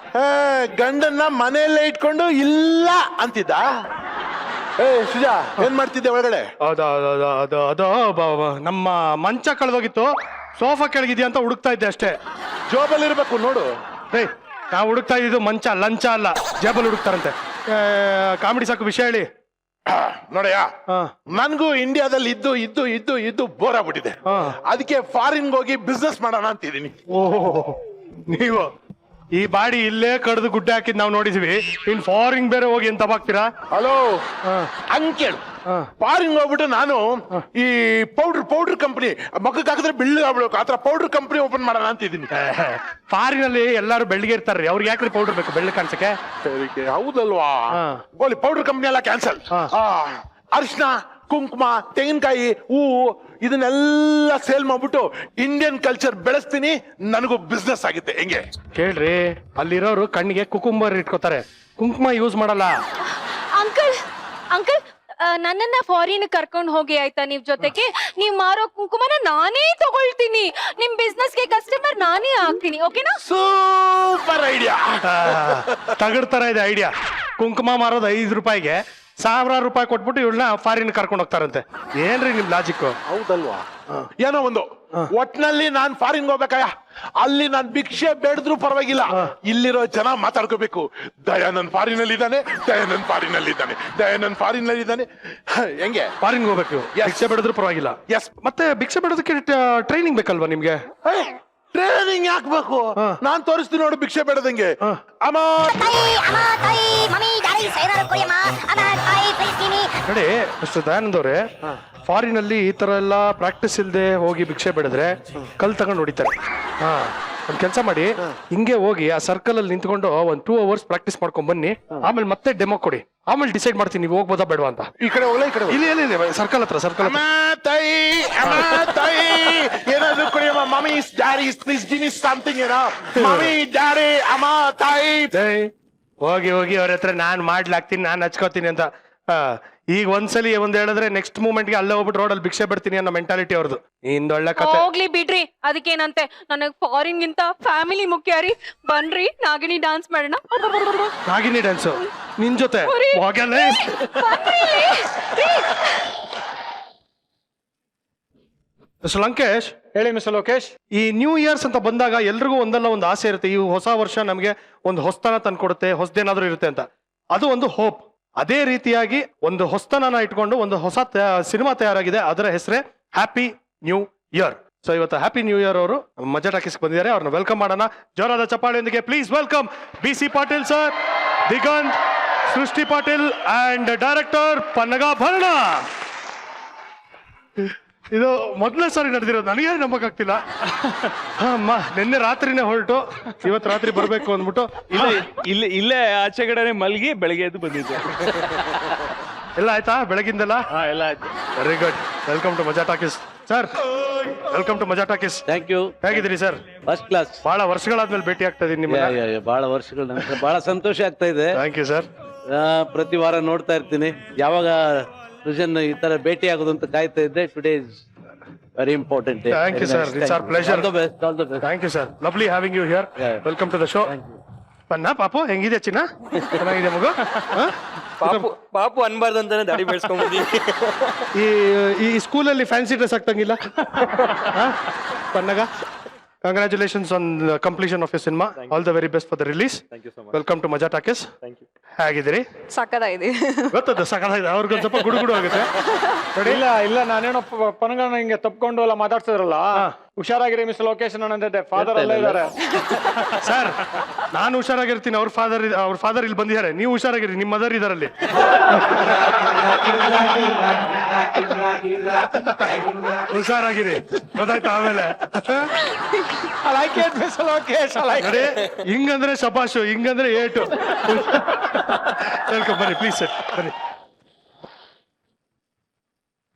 ಗಂಡನ್ನ ಮನೆಯಲ್ಲೇ ಇಟ್ಕೊಂಡು ಇಲ್ಲ ಅಂತಿದ್ದ? ಸುಜಾ, ಏನ್ ಮಾಡ್ತಿದ್ದೆ ಒಳಗಡೆ? ನಮ್ಮ ಮಂಚ ಕಳೆದೋಗಿತ್ತು, ಸೋಫಾ ಕೆಳಗಿದ್ಯಾ ಅಂತ ಹುಡುಕ್ತಾ ಇದ್ದೆ ಅಷ್ಟೇ. ಜೋಬಲ್ಲಿ ಇರ್ಬೇಕು ನೋಡು. ನಾವು ಹುಡುಕ್ತಾ ಇದ್ದು ಮಂಚ, ಲಂಚ ಅಲ್ಲ, ಜೇಬಲ್ ಹುಡುಕ್ತಾರಂತೆ. ಕಾಮಿಡಿ ಸಾಕು, ವಿಷಯ ಹೇಳಿ. ನೋಡಯ್ಯ, ನನ್ಗೂ ಇಂಡಿಯಾದಲ್ಲಿ ಇದ್ದು ಇದ್ದು ಇದ್ದು ಇದ್ದು ಬೋರ್ ಆಗ್ಬಿಟ್ಟಿದೆ. ಅದಕ್ಕೆ ಫಾರಿನ್ ಹೋಗಿ ಬಿಸ್ನೆಸ್ ಮಾಡೋಣ ಅಂತಿದೀನಿ. ಓಹ್, ನೀವು ಈ ಬಾಡಿ ಇಲ್ಲೇ ಕಡ್ದು ಗುಡ್ಡೆ ಹಾಕಿದ್ ನಾವು ನೋಡಿದ್ವಿ, ಇನ್ ಫಾರಿನ್ ಬೇರೆ ಹೋಗಿ ಎಂತ ಬಾಗ್ತೀರಾ? ಹಲೋ ಅಂಕೇಳು, ಫಾರಿನ್ ಹೋಗ್ಬಿಟ್ಟು ನಾನು ಈ ಪೌಡರ್ ಕಂಪನಿ ಮಕ್ಕಕ್ಕೆ ಹಾಕಿದ್ರೆ ಬೆಳ್ಳಿಗೆ ಆಗ್ಬಿಡ್ಬೇಕು, ಆತರ ಪೌಡರ್ ಕಂಪನಿ ಓಪನ್ ಮಾಡೋಣ ಅಂತಿದ್ದೀನಿ. ಫಾರಿನ್ ಅಲ್ಲಿ ಎಲ್ಲಾರು ಬೆಳ್ಳಿಗೆ ಇರ್ತಾರ್ರಿ, ಅವ್ರಿಗೆ ಯಾಕ್ರಿ ಪೌಡರ್ ಬೇಕು ಬೆಳ್ಳಿ ಕಾಣಿಸಕ್ಕೆ? ಹೌದಲ್ವಾ? ಓಲಿ ಪೌಡರ್ ಕಂಪನಿ ಎಲ್ಲ ಕ್ಯಾನ್ಸಲ್. ಅರಿಶಿನ, ಕುಂಕುಮ, ತೆಂಗಿನಕಾಯಿ, ಹೂವು ಇದನ್ನೆಲ್ಲ ಸೇಲ್ ಮಾಡ್ಬಿಟ್ಟು ಇಂಡಿಯನ್ ಕಲ್ಚರ್ ಬೆಳೆಸ್ತೀನಿ. ನನಗೂ ಬಿಸ್ನೆಸ್ ಆಗುತ್ತೆ. ಹೆಂಗೆ ಕೇಳ್ರಿ, ಅಲ್ಲಿರೋರು ಕಣ್ಣಿಗೆ ಕುಕುಂಬರ್ ಇಟ್ಕೋತಾರೆ, ಕುಂಕುಮ ಯೂಸ್ ಮಾಡಲ್ಲ. ಅಂಕಲ್ ಅಂಕಲ್, ನನ್ನನ್ನ ಫಾರಿನ್ ಕರ್ಕೊಂಡು ಹೋಗಿ ಆಯ್ತಾ ನೀವ್ ಜೊತೆಗೆ? ನೀವ್ ಮಾರೋ ಕುಂಕುಮನ ನಾನೇ ತಗೊಳ್ತೀನಿ, ನಿಮ್ ಬಿಸ್ನೆಸ್ಗೆ ಕಸ್ಟಮರ್ ನಾನೇ ಆಗ್ತೀನಿ, ಓಕೆನಾ? Super idea. ತಗಡ್ತಾರ ಇದೆ ಐಡಿಯಾ. ಕುಂಕುಮ ಮಾರೋದು 5 ರೂಪಾಯಿಗೆ 1000 ರೂಪಾಯಿ ಕೊಟ್ಬಿಟ್ಟು ಇವಳನ್ನ ಫಾರಿನ್ ಕರ್ಕೊಂಡು ಹೋಗ್ತಾರಂತೆ. ಏನ್ರಿ ನಿಮ್ ಲಾಜಿಕ್? ಹೌದಲ್ವಾ? ಏನೋ ಒಂದು ಒಟ್ನಲ್ಲಿ ನಾನ್ ಫಾರಿನ್ ಹೋಗ್ಬೇಕಯ್ಯ. ಅಲ್ಲಿ ನಾನ್ ಭಿಕ್ಷೆ ಬೇಡಿದ್ರು ಪರವಾಗಿಲ್ಲ, ಇಲ್ಲಿರೋ ಜನ ಮಾತಾಡ್ಕೋಬೇಕು. ದಯಾನಂದ್ ಫಾರಿನ್ ಅಲ್ಲಿ ಇದ್ದಾನೆ, ದಯಾನಂದ್ ಫಾರಿನ್ ಅಲ್ಲಿ ಇದ್ದಾನೆ, ದಯಾನಂದ್ ಫಾರಿನ್ ಅಲ್ಲಿ ಇದ್ದಾನೆ. ಹೆಂಗೆ ಫಾರಿನ್ ಹೋಗ್ಬೇಕು? ಭಿಕ್ಷೆ ಬೇಡಿದ್ರು ಪರವಾಗಿಲ್ಲ. ಎಸ್. ಮತ್ತೆ ಭಿಕ್ಷೆ ಬೇಡೋದಕ್ಕೆ ಟ್ರೈನಿಂಗ್ ಬೇಕಲ್ವಾ ನಿಮ್ಗೆ? ಟ್ರೈನಿಂಗ್ ಹಾಕ್ಬೇಕು. ನಾನ್ ತೋರಿಸ್ತೀನಿ ನೋಡು ಭಿಕ್ಷೆ ಬೇಡದಂಗೆ. ನೋಡಿ ಮಿಸ್ಟರ್ ದಯಾನಂದ್ ಅವ್ರೆ, ಫಾರಿನ್ ಅಲ್ಲಿ ಈ ತರ ಎಲ್ಲ ಪ್ರಾಕ್ಟೀಸ್ ಇಲ್ದೆ ಹೋಗಿ ಭಿಕ್ಷೆ ಬೇಡಿದ್ರೆ ಕಲ್ ತಗೊಂಡು ಹೊಡಿತಾರೆ. ಒಂದ್ ಕೆಲಸ ಮಾಡಿ, ಹಿಂಗೆ ಹೋಗಿ ಆ ಸರ್ಕಲ್ ಅಲ್ಲಿ ನಿಂತ್ಕೊಂಡು ಒಂದ್ 2 hours ಪ್ರಾಕ್ಟೀಸ್ ಮಾಡ್ಕೊಂಡ್ ಬನ್ನಿ, ಆಮೇಲೆ ಮತ್ತೆ ಡೆಮೋ ಕೊಡಿ, ಆಮೇಲೆ ಡಿಸೈಡ್ ಮಾಡ್ತೀನಿ ನೀವು ಹೋಗ್ಬೋದಾ ಬೇಡವಾ ಅಂತ. ಈ ಕಡೆ ಹೋಗ್ಲಾ? ಈ ಕಡೆ ಇಲ್ಲಿ ಸರ್ಕಲ್ ಹತ್ರ. ಏನಾದ್ರು ಕುಡಿಯಮ್ಮ. Mummy daddy please give me something, ಏನೋ ಮಮ್ಮಿ ಡ್ಯಾಡಿ ಅಮ್ಮ ತಾಯಿ. ಹೋಗಿ ಹೋಗಿ ಅವ್ರ ಹತ್ರ ನಾನ್ ಮಾಡ್ಲಾಕ್ತೀನಿ, ನಾನ್ ಹಚ್ಕೋತೀನಿ ಅಂತ. ಈಗ ಒಂದ್ಸಲಿ ಒಂದ್ ಹೇಳಿದ್ರೆ ನೆಕ್ಸ್ಟ್ ಮೂಮೆಂಟ್ಗೆ ಅಲ್ಲೇ ಹೋಗ್ಬಿಟ್ಟು ರೋಡಲ್ಲಿ ಭಿಕ್ಷೆ ಬಿಡ್ತೀನಿ ಅನ್ನೋ ಮೆಂಟಾಲಿಟಿ ಅವ್ರದ್ದು. ಇಂದೊಳ್ಳೆ ಕತೆ. ಹೋಗ್ಲಿ ಬಿಡ್ರಿ, ಅದಕ್ಕೇನಂತೆ. ನನಗ್ ಫಾರಿನ್ ಗಿಂತ ಫ್ಯಾಮಿಲಿ ಮುಖ್ಯ ರೀ. ಬನ್ರಿ ನಾಗಿನಿ ಡಾನ್ಸ್ ಮಾಡೋಣ. ನಾಗಿನಿ ಡ್ಯಾನ್ಸು ನಿನ್ ಜೊತೆ ಹೋಗಲ್ಲ? ಮಿಸ್ಟರ್ ಲಂಕೇಶ್. ಹೇಳಿ ಮಿಸ್ಟರ್ ಲೋಕೇಶ್. ಈ ನ್ಯೂ ಇಯರ್ಸ್ ಅಂತ ಬಂದಾಗ ಎಲ್ರಿಗೂ ಒಂದಲ್ಲ ಒಂದು ಆಸೆ ಇರುತ್ತೆ, ಈ ಹೊಸ ವರ್ಷ ನಮಗೆ ಒಂದು ಹೊಸ್ತನ ತಂದ್ಕೊಡುತ್ತೆ, ಹೊಸದೇನಾದ್ರೂ ಇರುತ್ತೆ ಅಂತ. ಅದು ಒಂದು ಹೋಪ್. ಅದೇ ರೀತಿಯಾಗಿ ಒಂದು ಹೊಸ್ತನ ಇಟ್ಕೊಂಡು ಒಂದು ಹೊಸ ಸಿನಿಮಾ ತಯಾರಾಗಿದೆ, ಅದರ ಹೆಸರೇ ಹ್ಯಾಪಿ ನ್ಯೂ ಇಯರ್. ಸೊ ಇವತ್ತು ಹ್ಯಾಪಿ ನ್ಯೂ ಇಯರ್ ಅವರು ಮಜಾ ಟಾಕೀಸ್ ಬಂದಿದ್ದಾರೆ, ಅವ್ರನ್ನ ವೆಲ್ಕಮ್ ಮಾಡೋಣ ಜೋರಾದ ಚಪ್ಪಾಳೆಯೊಂದಿಗೆ. Please welcome BC Patil sir, Diganth, Srishti Patil and director Pannagabharana. ಇದು ಮೊದಲನೇ ಸಾರಿ ನಡೆದಿರೋದು, ನನಗೆ ನಂಬಕ್ಕಾಗ್ತಿಲ್ಲ. ಅಮ್ಮ ನಿನ್ನೆ ರಾತ್ರಿನೇ ಹೊರಟು ಇವತ್ತು ರಾತ್ರಿ ಬರ್ಬೇಕು ಅಂದ್ಬಿಟ್ಟು ಇಲ್ಲೇ ಆಚೆ ಕಡೆನೆ ಮಲ್ಗಿ ಬೆಳಗ್ಗೆ ಎದ್ದು ಬಂದಿದ್ದೆ. ಎಲ್ಲ ಆಯ್ತಾ ಬೆಳಗಿಂದೆಲ್ಲ? ಎಲ್ಲ ಆಯ್ತು. Very good. Welcome to Maja talkies sir. Welcome to Maja talkies. Thank you. ಹೇಗಿದ್ದೀರಿ ಸರ್? First class. ಬಹಳ ವರ್ಷಗಳಾದ್ಮೇಲೆ ಭೇಟಿ ಆಗ್ತಾ ಇದೀನಿ ನಿಮ್ಮನ್ನ. ಬಹಳ ವರ್ಷಗಳ ನಂತರ ಬಹಳ ಸಂತೋಷ ಆಗ್ತಾ ಇದೆ. Thank you sir. ಪ್ರತಿ ವಾರ ನೋಡ್ತಾ ಇರ್ತೀನಿ. ಯಾವಾಗ ಸೃಜನ್ ಈ ತರ ಭೇಟಿ ಆಗೋದು ಅಂತ ಕಾಯ್ತಾ ಇದ್ದೆ. Today is very important. Thank you sir. It's our pleasure. All the best. All the best. Thank you sir. Lovely having you here. Welcome to the show. ಪನ್ನ ಪಾಪು ಹೆಂಗಿದೆ ಚಿನ್ನ? ಚೆನ್ನಾಗಿದೆ ಮಗು? ಪಾಪು ಅನ್ಬಾರ್ದು ಅಂತಾನೆ ದಾಡಿ ಬೆಳೆಸ್ಕೊಂಡ್ಬಂದಿ. ಈ ಸ್ಕೂಲಲ್ಲಿ ಫ್ಯಾನ್ಸಿ ಡ್ರೆಸ್ ಹಾಕ್ತಂಗಿಲ್ಲ Pannaga? Congratulations on completion of your cinema. All the very best for the release. Welcome to Maja talkies. ಹೇಗಿದ್ದೀರಿ? ಸಕ್ಕದಾಗಿದೆ. ಗೊತ್ತದ ಸಕಲಾಗಿದೆ. ಅವ್ರಿಗೊಂದು ಸ್ವಲ್ಪ ಗುಡುಗುಡು ಆಗುತ್ತೆ. ಇಲ್ಲ ಇಲ್ಲ, ನಾನೇನೋ ಪನಗನ ಹಿಂಗೆ ತಪ್ಕೊಂಡು ಎಲ್ಲ ಮಾತಾಡ್ತಿದ್ರಲ್ಲ, ಹುಷಾರಾಗಿರಿ ಮಿಸ್ ಲೊಕೇಶನ್ ಅನ್ನಂದಿದ್ದೆ. ಫಾದರ್ ಅಲ್ಲೇ ಇದ್ದಾರೆ ಸರ್. ನಾನು ಹುಷಾರಾಗಿರ್ತೀನಿ. ಅವ್ರ ಫಾದರ್ ಇಲ್ಲಿ ಬಂದಿದ್ದಾರೆ. ನೀವು ಹುಷಾರಾಗಿರಿ, ನಿಮ್ಮ ಮದರ್ ಇದಾರಲ್ಲಿ. ಹುಷಾರಾಗಿರಿ, ಗೊತ್ತಾಯ್ತಾ? ಆಮೇಲೆ ನೋಡಿ, ಹಿಂಗಂದ್ರೆ ಶಬಾಷು, ಹಿಂಗಂದ್ರೆ ಏಟು. ಬನ್ನಿ ಪ್ಲೀಸ್ ಸರ್, ಬನ್ನಿ.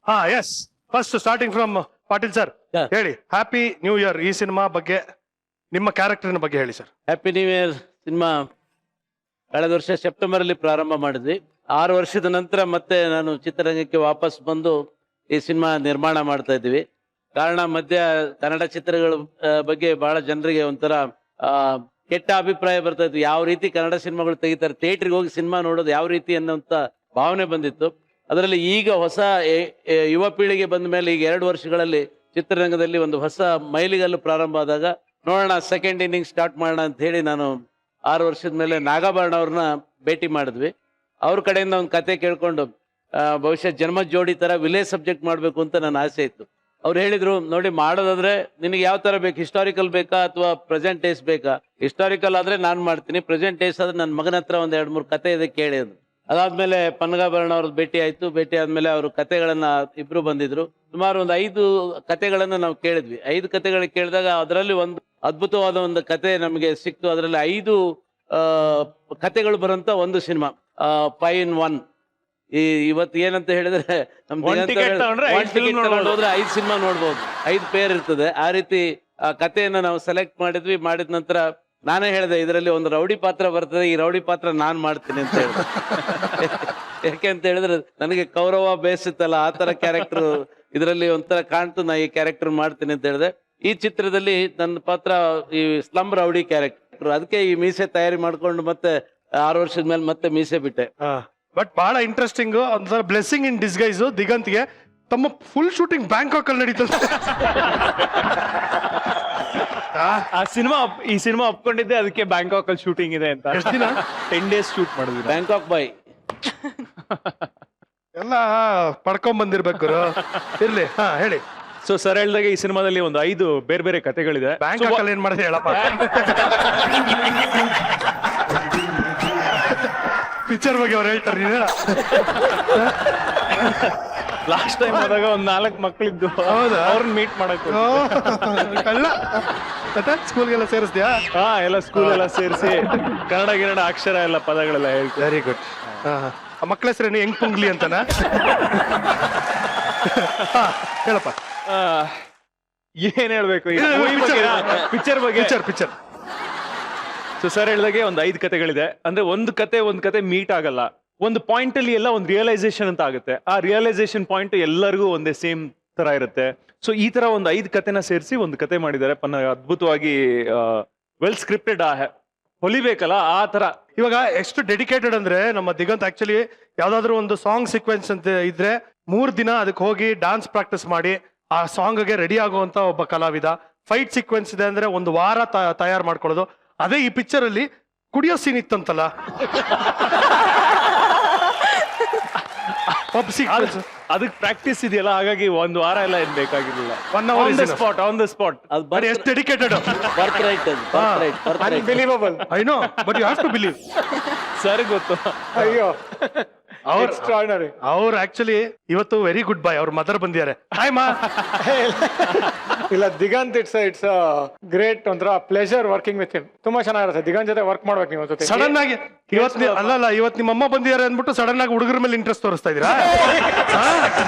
ಹಾ yes, first starting from Patil sir. ಹೇಳಿ, ಹ್ಯಾಪಿ ನ್ಯೂ ಇಯರ್. ಈ ಸಿನಿಮಾ ಬಗ್ಗೆ, ನಿಮ್ಮ ಕ್ಯಾರೆಕ್ಟರ್ನ ಬಗ್ಗೆ ಹೇಳಿ sir. Happy new year cinema ಕಳೆದ ವರ್ಷ ಸೆಪ್ಟೆಂಬರ್ ಅಲ್ಲಿ ಪ್ರಾರಂಭ ಮಾಡಿದ್ವಿ. 6 ವರ್ಷದ ನಂತರ ಮತ್ತೆ ನಾನು ಚಿತ್ರರಂಗಕ್ಕೆ ವಾಪಸ್ ಬಂದು ಈ ಸಿನಿಮಾ ನಿರ್ಮಾಣ ಮಾಡ್ತಾ ಇದ್ದೀವಿ. ಕಾರಣ ಮಧ್ಯ ಕನ್ನಡ ಚಿತ್ರಗಳ ಬಗ್ಗೆ ಬಹಳ ಜನರಿಗೆ ಒಂಥರ ಕೆಟ್ಟ ಅಭಿಪ್ರಾಯ ಬರ್ತಾ ಇತ್ತು. ಯಾವ ರೀತಿ ಕನ್ನಡ ಸಿನಿಮಾಗಳು ತೆಗಿತಾರೆ, ಥಿಯೇಟ್ರಿಗೆ ಹೋಗಿ ಸಿನಿಮಾ ನೋಡೋದು ಯಾವ ರೀತಿ ಅನ್ನೋಂಥ ಭಾವನೆ ಬಂದಿತ್ತು. ಅದರಲ್ಲಿ ಈಗ ಹೊಸ ಯುವ ಪೀಳಿಗೆ ಬಂದ ಮೇಲೆ ಈಗ 2 ವರ್ಷಗಳಲ್ಲಿ ಚಿತ್ರರಂಗದಲ್ಲಿ ಒಂದು ಹೊಸ ಮೈಲಿಗಲ್ಲು ಪ್ರಾರಂಭ ಆದಾಗ ನೋಡೋಣ, ಸೆಕೆಂಡ್ ಇನ್ನಿಂಗ್ ಸ್ಟಾರ್ಟ್ ಮಾಡೋಣ ಅಂತ ಹೇಳಿ ನಾನು 6 ವರ್ಷದ ಮೇಲೆ ನಾಗಾಭರಣ ಅವ್ರನ್ನ ಭೇಟಿ ಮಾಡಿದ್ವಿ. ಅವ್ರ ಕಡೆಯಿಂದ ಒಂದು ಕತೆ ಕೇಳ್ಕೊಂಡು ಬಹುಶಃ ಜನ್ಮ ಜೋಡಿ ತರ ವಿಲೇಜ್ ಸಬ್ಜೆಕ್ಟ್ ಮಾಡಬೇಕು ಅಂತ ನನ್ನ ಆಸೆ ಇತ್ತು. ಅವ್ರು ಹೇಳಿದ್ರು, ನೋಡಿ ಮಾಡೋದಾದ್ರೆ ನಿನಗೆ ಯಾವ ತರ ಬೇಕು, ಹಿಸ್ಟಾರಿಕಲ್ ಬೇಕಾ ಅಥವಾ ಪ್ರೆಸೆಂಟ್ ಡೇಸ್ ಬೇಕಾ? ಹಿಸ್ಟಾರಿಕಲ್ ಆದ್ರೆ ನಾನು ಮಾಡ್ತೀನಿ, ಪ್ರೆಸೆಂಟ್ ಡೇಸ್ ಆದ್ರೆ ನನ್ನ ಮಗನ ಹತ್ರ ಒಂದ್ 2-3 ಕತೆ ಇದೆ ಕೇಳಿ ಅಂದ್ರು. ಅದಾದ್ಮೇಲೆ ಪನ್ನಗಾಭರಣ ಅವ್ರದ್ದು ಭೇಟಿ ಆಯ್ತು. ಭೇಟಿ ಆದ್ಮೇಲೆ ಅವರು ಕತೆಗಳನ್ನ ಇಬ್ರು ಬಂದಿದ್ರು. ಸುಮಾರು ಒಂದು 5 ಕತೆಗಳನ್ನ ನಾವು ಕೇಳಿದ್ವಿ. 5 ಕತೆಗಳು ಕೇಳಿದಾಗ ಅದರಲ್ಲಿ ಒಂದು ಅದ್ಭುತವಾದ ಒಂದು ಕತೆ ನಮಗೆ ಸಿಕ್ತು. ಅದರಲ್ಲಿ 5 ಕತೆಗಳು ಬರುವಂತ ಒಂದು ಸಿನಿಮಾ 5 in 1. ಇವತ್ತು ಏನಂತ ಹೇಳಿದ್ರೆ ನಮ್ದು 5 ಸಿನಿಮಾ ನೋಡ್ಬೋದು, 5 ಪೇರ್ ಇರ್ತದೆ. ಆ ರೀತಿ ಆ ಕಥೆಯನ್ನ ನಾವು ಸೆಲೆಕ್ಟ್ ಮಾಡಿದ್ವಿ. ಮಾಡಿದ ನಂತರ ನಾನೇ ಹೇಳಿದೆ, ಇದರಲ್ಲಿ ಒಂದು ರೌಡಿ ಪಾತ್ರ ಬರ್ತದೆ, ಈ ರೌಡಿ ಪಾತ್ರ ನಾನ್ ಮಾಡ್ತೀನಿ ಅಂತ ಹೇಳಿದೆ. ಯಾಕೆ ಅಂತ ಹೇಳಿದ್ರೆ ನನಗೆ ಕೌರವ ಬೇಸಿತ್ತಲ್ಲ, ಆ ತರ ಕ್ಯಾರೆಕ್ಟರ್ ಇದರಲ್ಲಿ ಒಂಥರ ಕಾಣ್ತು, ನಾ ಈ ಕ್ಯಾರೆಕ್ಟರ್ ಮಾಡ್ತೀನಿ ಅಂತ ಹೇಳಿದೆ. ಈ ಚಿತ್ರದಲ್ಲಿ ನನ್ನ ಪಾತ್ರ ಈ ಸ್ಲಮ್ ರೌಡಿ ಕ್ಯಾರೆಕ್ಟರ್. ಅದಕ್ಕೆ ಈ ಮೀಸೆ ತಯಾರಿ ಮಾಡ್ಕೊಂಡು ಮತ್ತೆ 6 ವರ್ಷದ ಮೇಲೆ ಮತ್ತೆ ಮೀಸೆ ಬಿಟ್ಟೆ. ಬಟ್ ಬಹಳ ಇಂಟ್ರೆಸ್ಟಿಂಗ್, ಒಂಥರ ಬ್ಲೆಸ್ಸಿಂಗ್ ಇನ್ ಡಿಸ್ಗೈಸ್. ದಿಗಂತ್ಗೆ ತಮ್ಮ ಫುಲ್ ಶೂಟಿಂಗ್ ಬ್ಯಾಂಕಾಕ್ ಅಲ್ಲಿ ನಡೀತದೆ. ಈ ಸಿನಿಮಾ ಒಪ್ಕೊಂಡಿದ್ದೆ ಅದಕ್ಕೆ ಬ್ಯಾಂಕಾಕ್ ಅಲ್ಲಿ ಶೂಟಿಂಗ್ ಇದೆ ಅಂತ. ಎಷ್ಟು ದಿನ? 10 days ಶೂಟ್ ಮಾಡಿದ್ವಿ. ಬ್ಯಾಂಕಾಕ್ ಬಾಯ್ ಎಲ್ಲ ಪಡ್ಕೊಂಡ್ ಬಂದಿರ್ಬೇಕು. ಇರ್ಲಿ, ಹಾ ಹೇಳಿ. ಸೊ ಸರ್ ಹೇಳ್ದಾಗೆ ಈ ಸಿನಿಮಾದಲ್ಲಿ ಒಂದು 5 ಬೇರೆ ಬೇರೆ ಕತೆಗಳಿದೆ. ಬ್ಯಾಂಕಾಕ್ ಅಲ್ಲಿ ಏನ್ ಮಾಡಿದೆ ಹೇಳಪ್ಪ. ಪಿಕ್ಚರ್ ಬಗ್ಗೆ ಅವ್ರು ಹೇಳ್ತಾರೆ. ಲಾಸ್ಟ್ ಟೈಮ್ ಆದಾಗ ಒಂದ್ 4 ಮಕ್ಕಳಿದ್ದು, ಅವ್ರನ್ನ ಮೀಟ್ ಮಾಡಕ್ ಕಳ್ಳ ಸ್ಕೂಲ್ಗೆಲ್ಲ ಸೇರಿಸ್ದ್ಯಾ? ಹಾ, ಎಲ್ಲ ಸ್ಕೂಲ್ ಎಲ್ಲ ಸೇರಿಸಿ ಕನ್ನಡ ಅಕ್ಷರ ಎಲ್ಲ ಪದಗಳೆಲ್ಲ ಹೇಳ್ತೀವಿ. Very good. ಆ ಮಕ್ಕಳ ಹೆಸರೇನು? ಹೆಂಗ್ ಪುಂಗ್ಲಿ ಅಂತನಾ? ಹೇಳಪ್ಪ. ಏನ್ ಹೇಳ್ಬೇಕು ಪಿಕ್ಚರ್ ಬಗ್ಗೆ? ಪಿಕ್ಚರ್ ಸೊ ಸರ್ ಹೇಳ್ದಾಗೆ ಒಂದು 5 ಕತೆಗಳಿದೆ. ಅಂದ್ರೆ ಒಂದು ಕತೆ ಮೀಟ್ ಆಗಲ್ಲ. ಒಂದು ಪಾಯಿಂಟ್ ಅಲ್ಲಿ ಎಲ್ಲ ಒಂದು ರಿಯಲೈಸೇಷನ್ ಅಂತ ಆಗುತ್ತೆ. ಆ ರಿಯಲೈಸೇಷನ್ ಪಾಯಿಂಟ್ ಎಲ್ಲರಿಗೂ ಒಂದೇ ಸೇಮ್ ತರ ಇರುತ್ತೆ. ಸೊ ಈ ತರ ಒಂದು 5 ಕತೆನ ಸೇರಿಸಿ ಒಂದು ಕತೆ ಮಾಡಿದ್ದಾರೆ. ಅದ್ಭುತವಾಗಿ ವೆಲ್ ಸ್ಕ್ರಿಪ್ಟೆಡ್, ಹೊಲಿಬೇಕಲ್ಲ ಆ ತರ. ಇವಾಗ ಎಷ್ಟು ಡೆಡಿಕೇಟೆಡ್ ಅಂದ್ರೆ ನಮ್ಮ ದಿಗಂತ್ ಆಕ್ಚುಲಿ ಯಾವ್ದಾದ್ರು ಒಂದು ಸಾಂಗ್ ಸೀಕ್ವೆನ್ಸ್ ಅಂತ ಇದ್ರೆ 3 ದಿನ ಅದಕ್ಕೆ ಹೋಗಿ ಡಾನ್ಸ್ ಪ್ರಾಕ್ಟೀಸ್ ಮಾಡಿ ಆ ಸಾಂಗ್ಗೆ ರೆಡಿ ಆಗುವಂತ ಒಬ್ಬ ಕಲಾವಿದ. ಫೈಟ್ ಸೀಕ್ವೆನ್ಸ್ ಇದೆ ಅಂದ್ರೆ 1 ವಾರ ತಯಾರು ಮಾಡ್ಕೊಳ್ಳೋದು. ಅದೇ ಈ ಪಿಕ್ಚರ್ ಅಲ್ಲಿ ಕುಡಿಯೋ ಸೀನ್ ಇತ್ತಂತಲ್ಲ, ಅದಕ್ಕೆ ಪ್ರಾಕ್ಟೀಸ್ ಇದೆಯಲ್ಲ, ಹಾಗಾಗಿ 1 ವಾರ ಎಲ್ಲ ಏನ್ ಬೇಕಾಗಿರ್ಲಿಲ್ಲ. On the spot. ಅದು ಎಷ್ಟು dedicated. Unbelievable. I know, but you have to believe. Sir ಗೊತ್ತು. ಅಯ್ಯೋ, ಅವ್ರು ಆಕ್ಚುಲಿ ಇವತ್ತು ವೆರಿ ಗುಡ್ ಬಾಯ್. ಅವ್ರ ಮದರ್ ಬಂದಿದ್ದಾರೆ. ಹಾಯ್ ಮಾ. ಇಲ್ಲ, ದಿಗಂತ್ ಇಟ್ಸ್ ಗ್ರೇಟ್, ಒಂಥರ ಪ್ಲೆಜರ್ ವರ್ಕಿಂಗ್ ವಿತ್ ಹಿಮ್. ತುಂಬಾ ಚೆನ್ನಾಗಿರುತ್ತೆ. ದಿಗಂತ್ ಜೊತೆ ವರ್ಕ್ ಮಾಡ್ಬೇಕು ನೀವು ಜೊತೆ. ಸಡನ್ ಆಗಿ ಇವತ್ತು ನಿಮ್ಮ ಅಮ್ಮ ಬಂದಿದ್ದಾರೆ ಅಂದ್ಬಿಟ್ಟು ಸಡನ್ ಆಗಿ ಹುಡುಗರ ಮೇಲೆ ಇಂಟ್ರೆಸ್ಟ್ ತೋರಿಸ್ತಾ ಇದೀರಾ?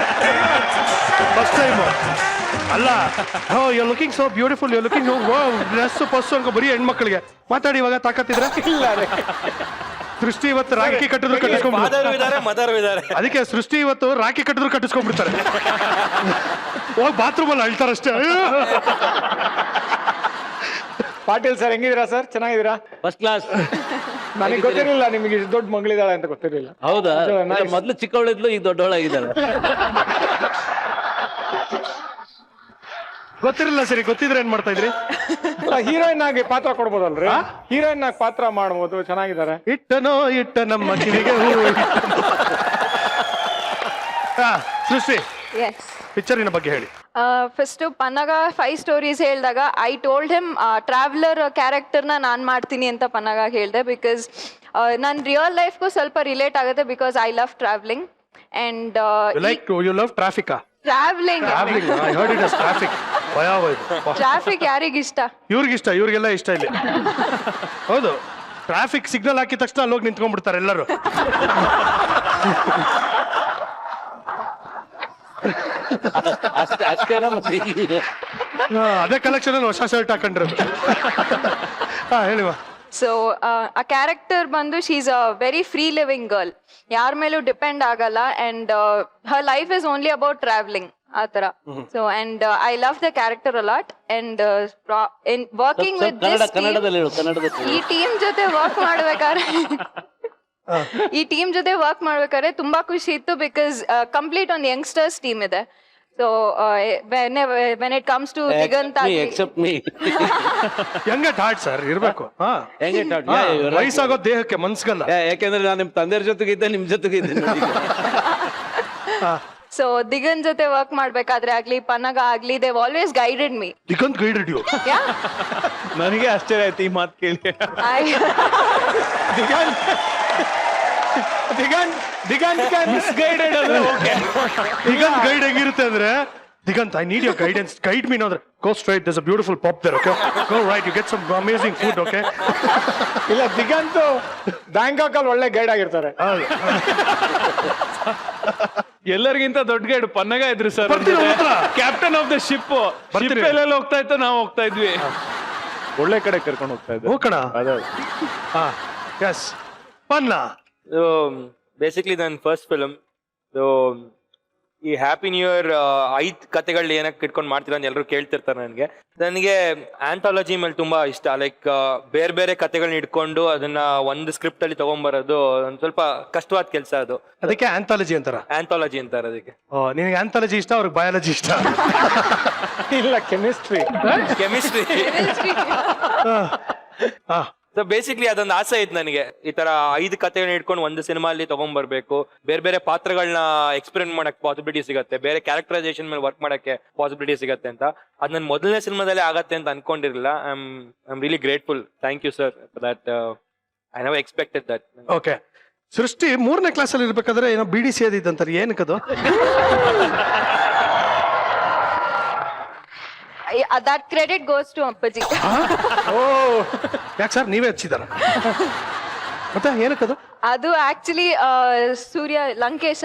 ಫಸ್ಟ್ ಟೈಮ್ ಅಲ್ಲ you looking so beautiful you looking dress ಪಸ್ಸು ಅನ್ಕೋ ಬರೀ ಹೆಣ್ಮಕ್ಳಿಗೆ ಮಾತಾಡಿ ಇವಾಗ ತಾಕತ್ತಿದ್ರೆ. ಸೃಷ್ಟಿ ಇವತ್ತು ರಾಖಿ ಕಟ್ಟಿದ್ರು ಕಟ್ಟಿಸ್ಕೊಂಡ್ಬಿಡ್ತಾರೆ. ಅದಕ್ಕೆ ಸೃಷ್ಟಿ ಇವತ್ತು ರಾಖಿ ಕಟ್ಟಿದ್ರು ಕಟ್ಟಿಸ್ಕೊಂಡ್ಬಿಡ್ತಾರೆ. ಹೋಗಿ ಬಾತ್ರೂಮ್ ಅಲ್ಲಿ ಅಳ್ತಾರಷ್ಟೇ. ಪಾಟೀಲ್ ಸರ್ ಹೆಂಗಿದ್ದೀರಾ ಸರ್? ಚೆನ್ನಾಗಿದ್ದೀರಾ? First class. ನನಗೆ ಗೊತ್ತಿರಲಿಲ್ಲ ನಿಮಗೆ ಇಷ್ಟು ದೊಡ್ಡ ಮಗಳಿದ್ದಾಳೆ ಅಂತ ಗೊತ್ತಿರಲಿಲ್ಲ. ಹೌದಾ? Nice. ಮೊದ್ಲು ಚಿಕ್ಕವಳಿದ್ಲು, ಈಗ ದೊಡ್ಡವಳಾಗಿದ್ದಾಳೆ. ಗೊತ್ತಿರಲಿಲ್ಲ ಸರಿ, ಗೊತ್ತಿದ್ರೆ ಏನ್ ಮಾಡ್ತಾ ಇದ್ರಿ? ಹೀರೋಯಿನ್ ಆಗಿ ಪಾತ್ರ ಕೊಡ್ಬೋದಲ್ರಿ? ಹೀರೋಯಿನ್ ಆಗಿ ಪಾತ್ರ ಮಾಡ್ಬೋದು, ಚೆನ್ನಾಗಿದ್ದಾರೆ. ಇಟ್ಟನೋ ಇಟ್ಟ ನಮ್ಮ ಕಿವಿಗೆ ಹೂವು. ಸೃಷ್ಟಿ, ಎಸ್. ಪಿಕ್ಚರಿನ ಬಗ್ಗೆ ಹೇಳಿ. ಫಸ್ಟ್ ಪನ್ನಗ 5 ಸ್ಟೋರೀಸ್ ಹೇಳಿದಾಗ ಐ ಟೋಲ್ಡ್ ಹಿಮ್ ಟ್ರಾವೆಲರ್ ಕ್ಯಾರೆಕ್ಟರ್ನ ನಾನು ಮಾಡ್ತೀನಿ ಅಂತ ಪನ್ನಗ ಹೇಳಿದೆ. ಬಿಕಾಸ್ ನನ್ನ ರಿಯಲ್ ಲೈಫ್ಗೂ ಸ್ವಲ್ಪ ರಿಲೇಟ್ ಆಗುತ್ತೆ. Because I love travelling and you love traffic. Travelling traffic ಯಾರಿಗಿಷ್ಟ? ಇವ್ರಿಗಿಷ್ಟ, ಇವ್ರಿಗೆಲ್ಲ ಇಷ್ಟ ಇಲ್ಲಿ. ಹೌದು, ಟ್ರಾಫಿಕ್ ಸಿಗ್ನಲ್ ಹಾಕಿದ ತಕ್ಷಣ ಅಲ್ಲಿ ಹೋಗಿ ನಿಂತ್ಕೊಂಡ್ಬಿಡ್ತಾರೆ ಎಲ್ಲರೂ. ಅಷ್ಟೇನಾ ಮತ್ತೆ? ಅದೇ ಕಲೆಕ್ಷನ್ ಅಲ್ಲಿ ಹೊಸ ಶರ್ಟ್ ಹಾಕೊಂಡಿರೋದು. ಹೇಳಿವಾ. ಸೊ ಆ ಕ್ಯಾರೆಕ್ಟರ್ ಬಂದು she is a very free living girl. ಯಾರ ಮೇಲೂ ಡಿಪೆಂಡ್ ಆಗಲ್ಲ. And her life is only about travelling ಆ ತರ. So and I love the character a lot. And working with ಕನ್ನಡದಲ್ಲಿ ಹೇಳು, ಕನ್ನಡದಲ್ಲಿ. ಈ ಟೀಮ್ ಜೊತೆ ವರ್ಕ್ ಮಾಡ್ಬೇಕಾದ್ರೆ ತುಂಬಾ ಖುಷಿ ಇತ್ತು. ಬಿಕಾಸ್ ಕಂಪ್ಲೀಟ್ ಒಂದು ಯಂಗ್ಸ್ಟರ್ಸ್ ಟೀಮ್ ಇದೆ. So when it comes to Diganth except me, young at heart sir ಇರ್ಬೇಕು. ವಯಸ್ಸಾಗೋ ದೇಹಕ್ಕೆ ಮನ್ಸ್ಗಲ್ಲ. ಯಾಕೆಂದ್ರೆ ನಾನು ನಿಮ್ ತಂದೆಯವ್ರ ಜೊತೆಗಿದ್ದೆ, ನಿಮ್ ಜೊತೆಗಿದ್ದೆ. ಸೊ ದಿಗಂತ್ ಜೊತೆ ವರ್ಕ್ ಮಾಡ್ಬೇಕಾದ್ರೆ ಆಗ್ಲಿ, ಪನ್ನಗ ಆಗ್ಲಿ, they always guided me. Diganth guided you? ನನಗೆ ಆಶ್ಚರ್ಯ ಆಯ್ತು ಈ ಮಾತು ಕೇಳಿ. ದಿಗಂತ್ ಗೈಡ್ ಹೆಂಗಿರುತ್ತೆ ಅಂದ್ರೆ, Diganth I need your guidance, guide me ಅಂದ್ರೆ go straight, there's a beautiful pop there, okay go right, you get some amazing food, okay. ಇಲ್ಲ, ದಿಗಂತ್ ಬ್ಯಾಂಕಾಕ್ ಅಲ್ಲಿ ಒಳ್ಳೆ ಗೈಡ್ ಆಗಿರ್ತಾರೆ. ಎಲ್ಲರಿಗಿಂತ ದೊಡ್ಡ ಗೈಡ್ ಪನ್ನಗ ಇದ್ರು sir. Captain of the ship. ಎಲ್ಲ ಹೋಗ್ತಾ ಇತ್ತು, ನಾವು ಹೋಗ್ತಾ ಇದ್ವಿ. ಒಳ್ಳೆ ಕಡೆ ಕರ್ಕೊಂಡು ಹೋಗ್ತಾ ಇದ್ವಿ. ಹೋಗೋಣ. ಎಸ್ ಪನ್ನ. ಬೇಸಿಕ್ಲಿ ನನ್ನ ಫಸ್ಟ್ ಫಿಲಮ್. ಸೊ ಈ ಹ್ಯಾಪಿ ನ್ಯೂ ಇಯರ್ 5 ಕತೆಗಳು ಏನಕ್ಕೆ ಇಟ್ಕೊಂಡು ಮಾಡ್ತೀರಾ ಅಂತ ಎಲ್ಲರೂ ಕೇಳ್ತಿರ್ತಾರೆ. ನನಗೆ ಆಂಥಾಲಜಿ ಮೇಲೆ ತುಂಬಾ ಇಷ್ಟ. ಲೈಕ್ ಬೇರೆ ಬೇರೆ ಕತೆಗಳನ್ನ ಇಟ್ಕೊಂಡು ಅದನ್ನ ಒಂದು ಸ್ಕ್ರಿಪ್ಟ್ ಅಲ್ಲಿ ತಗೊಂಡ್ಬರೋದು ಒಂದು ಸ್ವಲ್ಪ ಕಷ್ಟವಾದ ಕೆಲಸ. ಅದು ಅದಕ್ಕೆ ಆಂಥಾಲಜಿ ಅಂತಾರ. ಆಂಥಾಲಜಿ ಅಂತಾರೆ ಅದಕ್ಕೆ. ನಿನಗೆ ಆಂಥಾಲಜಿ ಇಷ್ಟ, ಅವ್ರಿಗೆ ಬಯಾಲಜಿ ಇಷ್ಟ. ಇಲ್ಲ, ಕೆಮಿಸ್ಟ್ರಿ. ಸೊ ಬೇಸಿಕ್ಲಿ ಅದೊಂದು ಆಸೆ ಇತ್ತು ನನಗೆ. ಈ ತರ 5 ಕತೆಗಳನ್ನ ಇಟ್ಕೊಂಡು ಒಂದು ಸಿನಿಮಾ ಅಲ್ಲಿ ತಗೊಂಡ್ಬರ್ಬೇಕು. ಬೇರೆ ಬೇರೆ ಪಾತ್ರಗಳನ್ನ ಎಕ್ಸ್ಪೆರಿಮೆಂಟ್ ಮಾಡಕ್ ಪಾಸಿಬಿಲಿಟಿ ಸಿಗುತ್ತೆ, ಬೇರೆ ಕ್ಯಾರೆಕ್ಟರೈಸೇಷನ್ ಮೇಲೆ ವರ್ಕ್ ಮಾಡಕ್ಕೆ ಪಾಸಿಬಿಲಿಟಿ ಸಿಗುತ್ತೆ ಅಂತ. ಅದು ನನ್ನ ಮೊದಲನೇ ಸಿನಿಮಾದಲ್ಲೇ ಆಗತ್ತೆ ಅಂತ ಅನ್ಕೊಂಡಿರಲಿಲ್ಲ. I am really grateful. Thank you sir that. I never expected that. Okay. Srishti 3ನೇ ಕ್ಲಾಸಲ್ಲಿ ಇರ್ಬೇಕಾದ್ರೆ ಏನೋ BDC ಅದಿದ್ದಂತಾರೆ, ಏನಕ್ಕದು? that credit goes to ಅಪ್ಪಾಜಿ. ಯಾಕೆ ಸರ್, ನೀವೇ ಹಚ್ಚಿದಾರ? ಮತ್ತೆ ಏನಕ್ಕದು? ಅದು ಆಕ್ಚುಲಿ ಸೂರ್ಯ ಲಂಕೇಶ್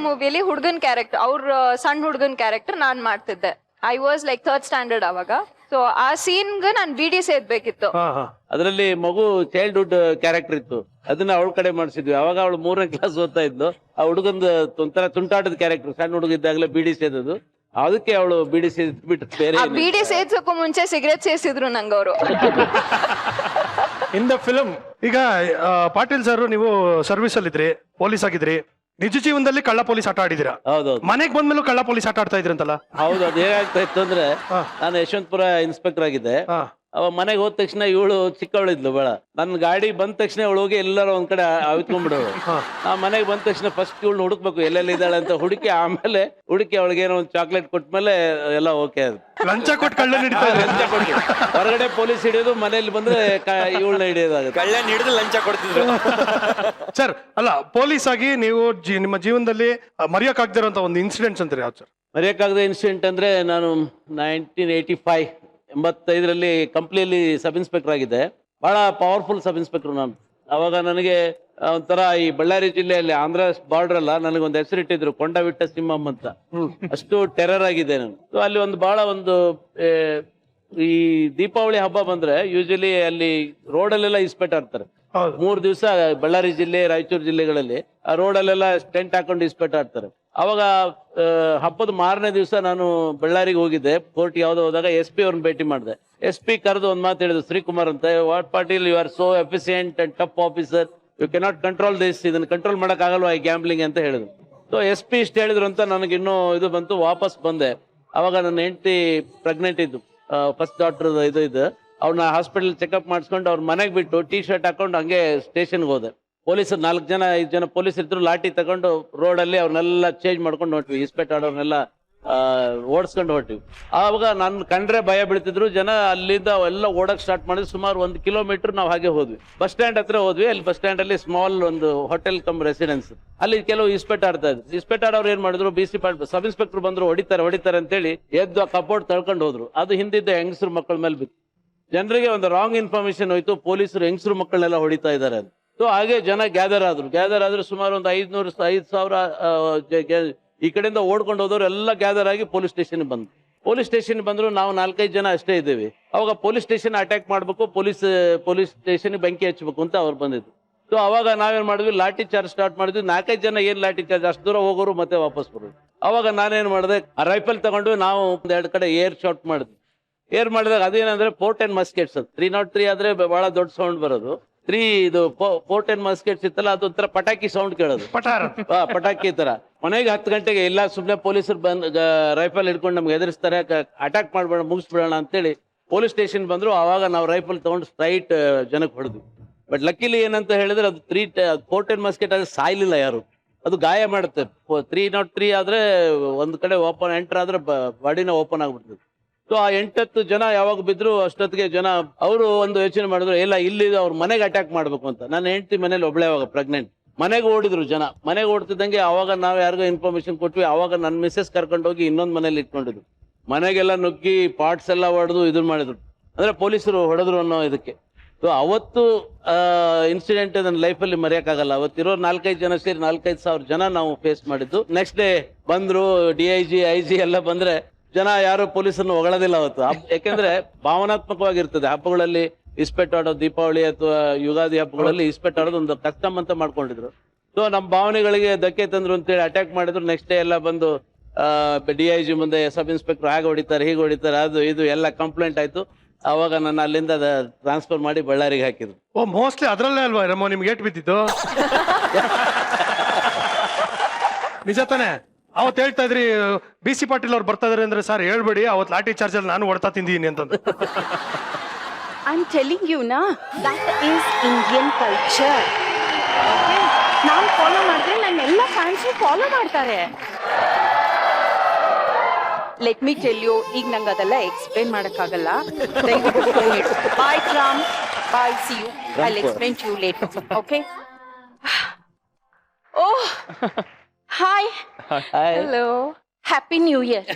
ಮೂವಿಯಲ್ಲಿ ಹುಡುಗನ್ ಕ್ಯಾರೆಕ್ಟರ್, ಅವ್ರ ಸಣ್ಣ ಹುಡುಗನ್ ಕ್ಯಾರೆಕ್ಟರ್ ನಾನ್ ಮಾಡ್ತಿದ್ದೆ. I was like 3rd standard ಅವಾಗ. ಸೊ ಆ ಸೀನ್ಗೆ ನಾನು BDC ಸೇದ್ಬೇಕಿತ್ತು. ಅದರಲ್ಲಿ ಮಗು ಚೈಲ್ಡ್ಹುಡ್ ಕ್ಯಾರೆಕ್ಟರ್ ಇತ್ತು, ಅದನ್ನ ಅವಳ ಕಡೆ ಮಾಡಿಸಿದ್ವಿ. ಅವಾಗ ಅವಳು 3ನೇ ಕ್ಲಾಸ್ ಓದ್ತಾ ಇದ್ಲು. ಆ ಹುಡುಗಂದು ಒಂಥರ ತುಂಟಾಟದ ಕ್ಯಾರೆಕ್ಟರ್, ಸಣ್ಣ ಹುಡುಗ ಇದ್ದಾಗಲೇ BDC ಸೇದೋದು. ಅದಕ್ಕೆ ಅವಳು BDC ಬಿಟ್ಟು ಬೇರೆ BDC ಸೇದ್ಸಕ್ಕೂ ಮುಂಚೆ ಸಿಗರೇಟ್ ಸೇಸಿದ್ರು ನಂಗೆ ಅವರು. ಇನ್ ದ ಫಿಲ್ಮ್ ಈಗ ಪಾಟೀಲ್ ಸರ್, ನೀವು ಸರ್ವಿಸ್ ಅಲ್ಲಿ ಇದ್ರಿ, ಪೊಲೀಸ್ ಆಗಿದ್ರಿ, ನಿಜ ಜೀವನದಲ್ಲಿ ಕಳ್ಳ ಪೊಲೀಸ್ ಆಟ ಆಡಿದಿರಾ? ಹೌದೌದು. ಮನೆಗೆ ಬಂದ್ಮೇಲೂ ಕಳ್ಳ ಪೊಲೀಸ್ ಆಟ ಆಡ್ತಾ ಇದ್ರಿ ಅಂತಲ್ಲ? ಹೌದು. ಅದ್ ಹೇಗಾಗ್ತಾ ಇತ್ತು ಅಂದ್ರೆ, ನಾನು ಯಶವಂತಪುರ ಇನ್ಸ್ಪೆಕ್ಟರ್ ಆಗಿದ್ದೆ. ಅವ ಮನೆಗೆ ಹೋದ ತಕ್ಷಣ ಇವಳು ಚಿಕ್ಕವಳಿದ್ಲು ಬೇಡ, ನನ್ನ ಗಾಡಿ ಬಂದ ತಕ್ಷಣ ಅವಳು ಹೋಗಿ ಎಲ್ಲಾರು ಒಂದ್ ಕಡೆ ಅವಿತ್ಕೊಂಡ್ಬಿಡೋಳು. ಆ ಮನೆಗೆ ಬಂದ ತಕ್ಷಣ ಫಸ್ಟ್ ಇವಳು ಹುಡುಕ್ಬೇಕು ಎಲ್ಲೆಲ್ಲ ಇದ್ದಾಳೆ ಅಂತ ಹುಡುಕಿ, ಆಮೇಲೆ ಹುಡುಕಿ ಅವಳಿಗೆ ಏನೋ ಒಂದು ಚಾಕ್ಲೇಟ್ ಕೊಟ್ಮೇಲೆ ಎಲ್ಲ ಓಕೆ. ಅದು ಲಂಚ ಕೊಟ್ಟು ಕಳ್ಳ ಹಿಡಿತಾ ಲಂಚ ಕೊಟ್ಟು ಹೊರಗಡೆ ಪೊಲೀಸ್ ಹಿಡಿಯೋದು, ಮನೇಲಿ ಬಂದ್ರೆ ಇವಳನ್ನ ಹಿಡಿಯೋದಾಗುತ್ತೆ. ಕಳ್ಳ ಹಿಡಿದು ಲಂಚ ಕೊಡ್ತಿದ್ರು ಸರ್. ಅಲ್ಲ, ಪೊಲೀಸ್ ಆಗಿ ನೀವು ನಿಮ್ಮ ಜೀವನದಲ್ಲಿ ಮರೆಯಕ್ಕಾಗದಿರೋಂತ ಒಂದು ಇನ್ಸಿಡೆಂಟ್ಸ್ ಅಂತಾರೆ ಯಾವ್ದು ಸರ್? ಮರೆಯಕ್ಕಾಗದ ಇನ್ಸಿಡೆಂಟ್ ಅಂದ್ರೆ, ನಾನು 1985 ಕಂಪ್ನಿಯಲ್ಲಿ ಸಬ್ ಇನ್ಸ್ಪೆಕ್ಟರ್ ಆಗಿದ್ದೆ. ಬಹಳ ಪವರ್ಫುಲ್ ಸಬ್ ಇನ್ಸ್ಪೆಕ್ಟರ್ ನಾನು. ಅವಾಗ ನನಗೆ ಒಂಥರ ಈ ಬಳ್ಳಾರಿ ಜಿಲ್ಲೆಯಲ್ಲಿ ಆಂಧ್ರ ಬಾರ್ಡರ್ ಅಲ್ಲ, ನನಗೊಂದು ಹೆಸರಿಟ್ಟಿದ್ರು ಕೊಂಡವಿಟ್ಟ ಸಿಂಹಂ ಅಂತ. ಅಷ್ಟು ಟೆರರ್ ಆಗಿದೆ ನಾನು. ಸೊ ಅಲ್ಲಿ ಒಂದು ಬಹಳ ಒಂದು ಈ ದೀಪಾವಳಿ ಹಬ್ಬ ಬಂದ್ರೆ ಯೂಶಲಿ ಅಲ್ಲಿ ರೋಡಲ್ಲೆಲ್ಲ ಇಸ್ಪೇಟ್ ಆಡ್ತಾರೆ. 3 ದಿವಸ ಬಳ್ಳಾರಿ ಜಿಲ್ಲೆ, ರಾಯಚೂರು ಜಿಲ್ಲೆಗಳಲ್ಲಿ ಆ ರೋಡಲ್ಲೆಲ್ಲ ಟೆಂಟ್ ಹಾಕೊಂಡು ಇಸ್ಪೇಟ್ ಆಡ್ತಾರೆ. ಅವಾಗ ಹಬ್ಬದ ಮಾರನೇ ದಿವಸ ನಾನು ಬಳ್ಳಾರಿಗೆ ಹೋಗಿದ್ದೆ, ಕೋರ್ಟ್ ಯಾವ್ದೋ ಹೋದಾಗ SP ಅವ್ರನ್ನ ಭೇಟಿ ಮಾಡಿದೆ. SP ಕರೆದು ಒಂದ್ ಮಾತು ಹೇಳಿದ್ರು, ಶ್ರೀಕುಮಾರ್ ಅಂತ, what Patil, you are so efficient and tough officer, you cannot control this, ಇದನ್ನ ಕಂಟ್ರೋಲ್ ಮಾಡಕ್ ಆಗಲ್ವಾ ಈ ಗ್ಯಾಂಬ್ಲಿಂಗ್ ಅಂತ ಹೇಳಿದ್ರು. ಸೊ SP ಇಷ್ಟು ಹೇಳಿದ್ರು ಅಂತ ನನಗೆ ಇನ್ನೂ ಇದು ಬಂತು. ವಾಪಸ್ ಬಂದೆ. ಅವಾಗ ನನ್ನ ಹೆಂಡತಿ ಪ್ರೆಗ್ನೆಂಟ್ ಇದ್ದು, ಫಸ್ಟ್ ಡಾಕ್ಟರ್ ಇದು ಅವ್ರನ್ನ ಹಾಸ್ಪಿಟಲ್ ಚೆಕ್ಅಪ್ ಮಾಡಿಸ್ಕೊಂಡು ಅವ್ರ ಮನೆಗೆ ಬಿಟ್ಟು T ಶರ್ಟ್ ಹಾಕೊಂಡು ಹಂಗೆ ಸ್ಟೇಷನ್ಗೆ ಹೋದೆ. ಪೊಲೀಸರು 4 5 ಜನ ಪೊಲೀಸ್ ಇದ್ರು, ಲಾಠಿ ತಗೊಂಡು ರೋಡಲ್ಲಿ ಅವ್ರನ್ನೆಲ್ಲ ಚೇಂಜ್ ಮಾಡ್ಕೊಂಡು ಹೊಟ್ವಿ, ಇಸ್ಪೇಟ್ ಆಡೋರ್ನೆಲ್ಲ ಓಡಿಸ್ಕೊಂಡು ಹೊಟ್ಟಿವಿ. ಆವಾಗ ನಾನು ಕಂಡ್ರೆ ಭಯ ಬೀಳ್ತಿದ್ರು ಜನ. ಅಲ್ಲಿಂದ ಎಲ್ಲ ಓಡಕ್ ಸ್ಟಾರ್ಟ್ ಮಾಡಿದ್ರು. ಸುಮಾರು 1 ಕಿಲೋಮೀಟರ್ ನಾವು ಹಾಗೆ ಹೋದ್ವಿ. ಬಸ್ ಸ್ಟ್ಯಾಂಡ್ ಹತ್ರ ಹೋದ್ವಿ. ಅಲ್ಲಿ ಬಸ್ ಸ್ಟ್ಯಾಂಡ್ ಅಲ್ಲಿ ಸ್ಮಾಲ್ ಒಂದು ಹೋಟೆಲ್ ಕಮ್ ರೆಸಿಡೆನ್ಸ್, ಅಲ್ಲಿ ಕೆಲವು ಇಸ್ಪೇಟ್ ಆಡ್ತಾ ಇದ್ರು. ಇಸ್ಪೇಟ್ ಆಡೋರು ಏನ್ ಮಾಡಿದ್ರು, BC ಸಬ್ ಇನ್ಸ್ಪೆಕ್ಟರ್ ಬಂದ್ರು, ಹೊಡಿತಾರೆ ಅಂತೇಳಿ ಎದ್ದು ಆ ಕಬೋರ್ಡ್ ತಳ್ಕೊಂಡು ಹೋದ್ರು. ಅದು ಹಿಂದಿದ್ದ ಹೆಂಗಸರು ಮಕ್ಕಳ ಮೇಲೆ ಬಿತ್ತು. ಜನರಿಗೆ ಒಂದು ರಾಂಗ್ ಇನ್ಫಾರ್ಮೇಶನ್ ಹೋಯ್ತು, ಪೊಲೀಸರು ಹೆಂಗಸರು ಮಕ್ಕಳನ್ನೆಲ್ಲ ಹೊಡಿತಾ ಇದ್ದಾರೆ ಅಂತ. ಸೊ ಹಾಗೆ ಜನ ಗ್ಯಾದರ್ ಆದ್ರು. ಸುಮಾರು ಒಂದು 5,000 ಈ ಕಡೆಯಿಂದ ಓಡ್ಕೊಂಡು ಹೋದವ್ರು ಎಲ್ಲ ಗ್ಯಾದರ್ ಆಗಿ ಪೊಲೀಸ್ ಸ್ಟೇಷನ್ ಬಂದ್ರು. ನಾವು 4-5 ಜನ ಅಷ್ಟೇ ಇದ್ದೀವಿ. ಅವಾಗ ಪೊಲೀಸ್ ಸ್ಟೇಷನ್ ಅಟ್ಯಾಕ್ ಮಾಡ್ಬೇಕು, ಪೊಲೀಸ್ ಸ್ಟೇಷನ್ ಬೆಂಕಿ ಹಚ್ಚಬೇಕು ಅಂತ ಅವ್ರು ಬಂದಿದ್ರು. ಸೊ ಅವಾಗ ನಾವೇನ್ ಮಾಡಿದ್ವಿ, ಲಾಠಿ ಚಾರ್ಜ್ ಸ್ಟಾರ್ಟ್ ಮಾಡಿದ್ವಿ. 4-5 ಜನ ಏನ್ ಲಾಠಿ ಚಾರ್ಜ್, ಅಷ್ಟು ದೂರ ಹೋಗೋರು ಮತ್ತೆ ವಾಪಸ್ ಬರೋದು. ಅವಾಗ ನಾನೇನ್ ಮಾಡಿದೆ, ಆ ರೈಫಲ್ ತಗೊಂಡು ನಾವು 2 ಕಡೆ ಏರ್ ಶಾಟ್ ಮಾಡಿದ್ವಿ. ಏರ್ ಮಾಡಿದಾಗ ಅದೇನಂದ್ರೆ ಪೋರ್ಟ್ ಅಂಡ್ ಮಸ್ಕೆಟ್ಸ್ ಅಂತ. 303 ಆದ್ರೆ ಬಹಳ ದೊಡ್ಡ ಸೌಂಡ್ ಬರೋದು. 3 ಇದು ಪೋರ್ಟ್ ಅಂಡ್ ಮಸ್ಕೆಟ್ಸ್ ಇತ್ತಲ್ಲ, ಅದೊಂಥರ ಪಟಾಕಿ ಸೌಂಡ್ ಕೇಳೋದು, ಪಟಾಕಿ ತರ. ಮನೆಗೆ 10 ಗಂಟೆಗೆ ಇಲ್ಲ, ಸುಮ್ಮನೆ ಪೊಲೀಸರು ಬಂದು ರೈಫಲ್ ಹಿಡ್ಕೊಂಡು ನಮ್ಗೆ ಎದುರಿಸ್ತಾರೆ, ಅಟ್ಯಾಕ್ ಮಾಡ್ಬೇಡ, ಮುಗಿಸ್ಬಿಡೋಣ ಅಂತೇಳಿ ಪೊಲೀಸ್ ಸ್ಟೇಷನ್ ಬಂದ್ರು. ಆವಾಗ ನಾವು ರೈಫಲ್ ತಗೊಂಡು ಸ್ಟ್ರೈಟ್ ಜನಕ್ಕೆ ಹೊಡೆದ್ವಿ. ಬಟ್ ಲಕ್ಕಿಲಿ ಏನಂತ ಹೇಳಿದ್ರೆ, ಅದು ಪೋರ್ಟ್ ಅಂಡ್ ಮಸ್ಕೆಟ್ ಆದ್ರೆ ಸಾಯ್ಲಿಲ್ಲ ಯಾರು, ಅದು ಗಾಯ ಮಾಡುತ್ತೆ. 303 ಆದ್ರೆ ಒಂದ್ ಕಡೆ ಓಪನ್ ಎಂಟರ್ ಆದ್ರೆ ಬಾಡಿನ ಓಪನ್ ಆಗ್ಬಿಡ್ತದೆ. ಸೊ ಆ 8-10 ಜನ ಯಾವಾಗ ಬಿದ್ರು ಅಷ್ಟೊತ್ತಿಗೆ ಜನ ಅವರು ಒಂದು ಯೋಚನೆ ಮಾಡಿದ್ರು, ಇಲ್ಲ ಇಲ್ಲಿ ಅವ್ರ ಮನೆಗೆ ಅಟ್ಯಾಕ್ ಮಾಡ್ಬೇಕು ಅಂತ. ನನ್ನ ಹೆಂಡತಿ ಮನೇಲಿ ಒಬ್ಳೆ ಅವಾಗ ಪ್ರೆಗ್ನೆಂಟ್. ಮನೆಗೆ ಓಡಿದ್ರು ಜನ. ಮನೆಗೆ ಓಡ್ತಿದ್ದಂಗೆ ಅವಾಗ ನಾವು ಯಾರಿಗೋ ಇನ್ಫಾರ್ಮೇಶನ್ ಕೊಟ್ವಿ. ಅವಾಗ ನನ್ನ ಮಿಸ್ಸಸ್ ಕರ್ಕೊಂಡೋಗಿ ಇನ್ನೊಂದು ಮನೇಲಿ ಇಟ್ಕೊಂಡಿದ್ರು. ಮನೆಗೆಲ್ಲ ನುಗ್ಗಿ ಪಾರ್ಟ್ಸ್ ಎಲ್ಲ ಹೊಡೆದು ಇದನ್ನ ಮಾಡಿದ್ರು, ಅಂದ್ರೆ ಪೊಲೀಸರು ಹೊಡೆದ್ರು ಅನ್ನೋ ಇದಕ್ಕೆ. ಸೊ ಅವತ್ತು ಇನ್ಸಿಡೆಂಟ್ ನನ್ನ ಲೈಫಲ್ಲಿ ಮರೆಯಕ್ಕಾಗಲ್ಲ. ಅವತ್ತಿರೋ 4-5 ಜನ ಸೇರಿ 4-5 ಸಾವಿರ ಜನ ನಾವು ಫೇಸ್ ಮಾಡಿದ್ದು. ನೆಕ್ಸ್ಟ್ ಡೇ ಬಂದ್ರು DIG IG ಎಲ್ಲ ಬಂದ್ರೆ ಜನ ಯಾರು ಪೊಲೀಸರನ್ನು ಹೊಗಳೋದಿಲ್ಲ ಅವತ್ತು. ಯಾಕೆಂದ್ರೆ ಭಾವನಾತ್ಮಕವಾಗಿರ್ತದೆ ಹಬ್ಬಗಳಲ್ಲಿ ಇಸ್ಪೆಟ್ ಆಡೋದು. ದೀಪಾವಳಿ ಅಥವಾ ಯುಗಾದಿ ಹಬ್ಬಗಳಲ್ಲಿ ಇಸ್ಪೆಟ್ ಆಡೋದು ಒಂದು ಕಸ್ಟಮ್ ಅಂತ ಮಾಡ್ಕೊಂಡಿದ್ರು. ಸೊ ನಮ್ಮ ಭಾವನೆಗಳಿಗೆ ಧಕ್ಕೆ ತಂದ್ರು ಅಂತೇಳಿ ಅಟ್ಯಾಕ್ ಮಾಡಿದ್ರು. ನೆಕ್ಸ್ಟ್ ಡೇ ಎಲ್ಲ ಬಂದು DIG ಮುಂದೆ ಸಬ್ ಇನ್ಸ್ಪೆಕ್ಟರ್ ಹಾಗೆ ಹೊಡಿತಾರೆ, ಹೀಗೆ ಹೊಡಿತಾರೆ, ಅದು ಇದು ಎಲ್ಲ ಕಂಪ್ಲೇಂಟ್ ಆಯ್ತು. ಅವಾಗ ನನ್ನ ಅಲ್ಲಿಂದ ಟ್ರಾನ್ಸ್ಫರ್ ಮಾಡಿ ಬಳ್ಳಾರಿಗೆ ಹಾಕಿದ್ರು. ಮೋಸ್ಟ್ಲಿ ಅದ್ರಲ್ಲೇ ಅಲ್ವಾ ರಮೋ ನಿಮ್ಗೆ ಏಟ್ ಬಿದ್ದಿದ್ದು? ನಿಜ ತಾನೆ? ಅವತ್ತು ಹೇಳ್ತಾ ಇದ್ರಿ BC ಪಾಟೀಲ್ ಅವ್ರು ಬರ್ತಾ ಇದಾರೆ ಅಂದ್ರೆ, ಸರ್ ಹೇಳ್ಬೇಡಿ, ಅವತ್ತು ಲಾಠಿ ಚಾರ್ಜ್ ಅಲ್ಲಿ ನಾನು ಹೊಡ್ತಾ ತಿಂದೀನಿ ಅಂತಂದು. I'm telling you na, that is Indian culture. Okay? ನಾನು ಫಾಲೋ ಮಾಡಿದ್ರೆ ನನ್ನ ಎಲ್ಲ ಫ್ಯಾನ್ಸ್ ಫಾಲೋ ಮಾಡ್ತಾರೆ. ಲೆಟ್ ಮಿ ಟೆಲ್ ಯು, ಈಗ ನಂಗೆ ಅದೆಲ್ಲ ಎಕ್ಸ್ಪ್ಲೇನ್ ಮಾಡಕ್ಕಾಗಲ್ಲ. Bye Ram, bye, see you. I will explain to you later. Okay? Oh, hi. Hello. Happy new year.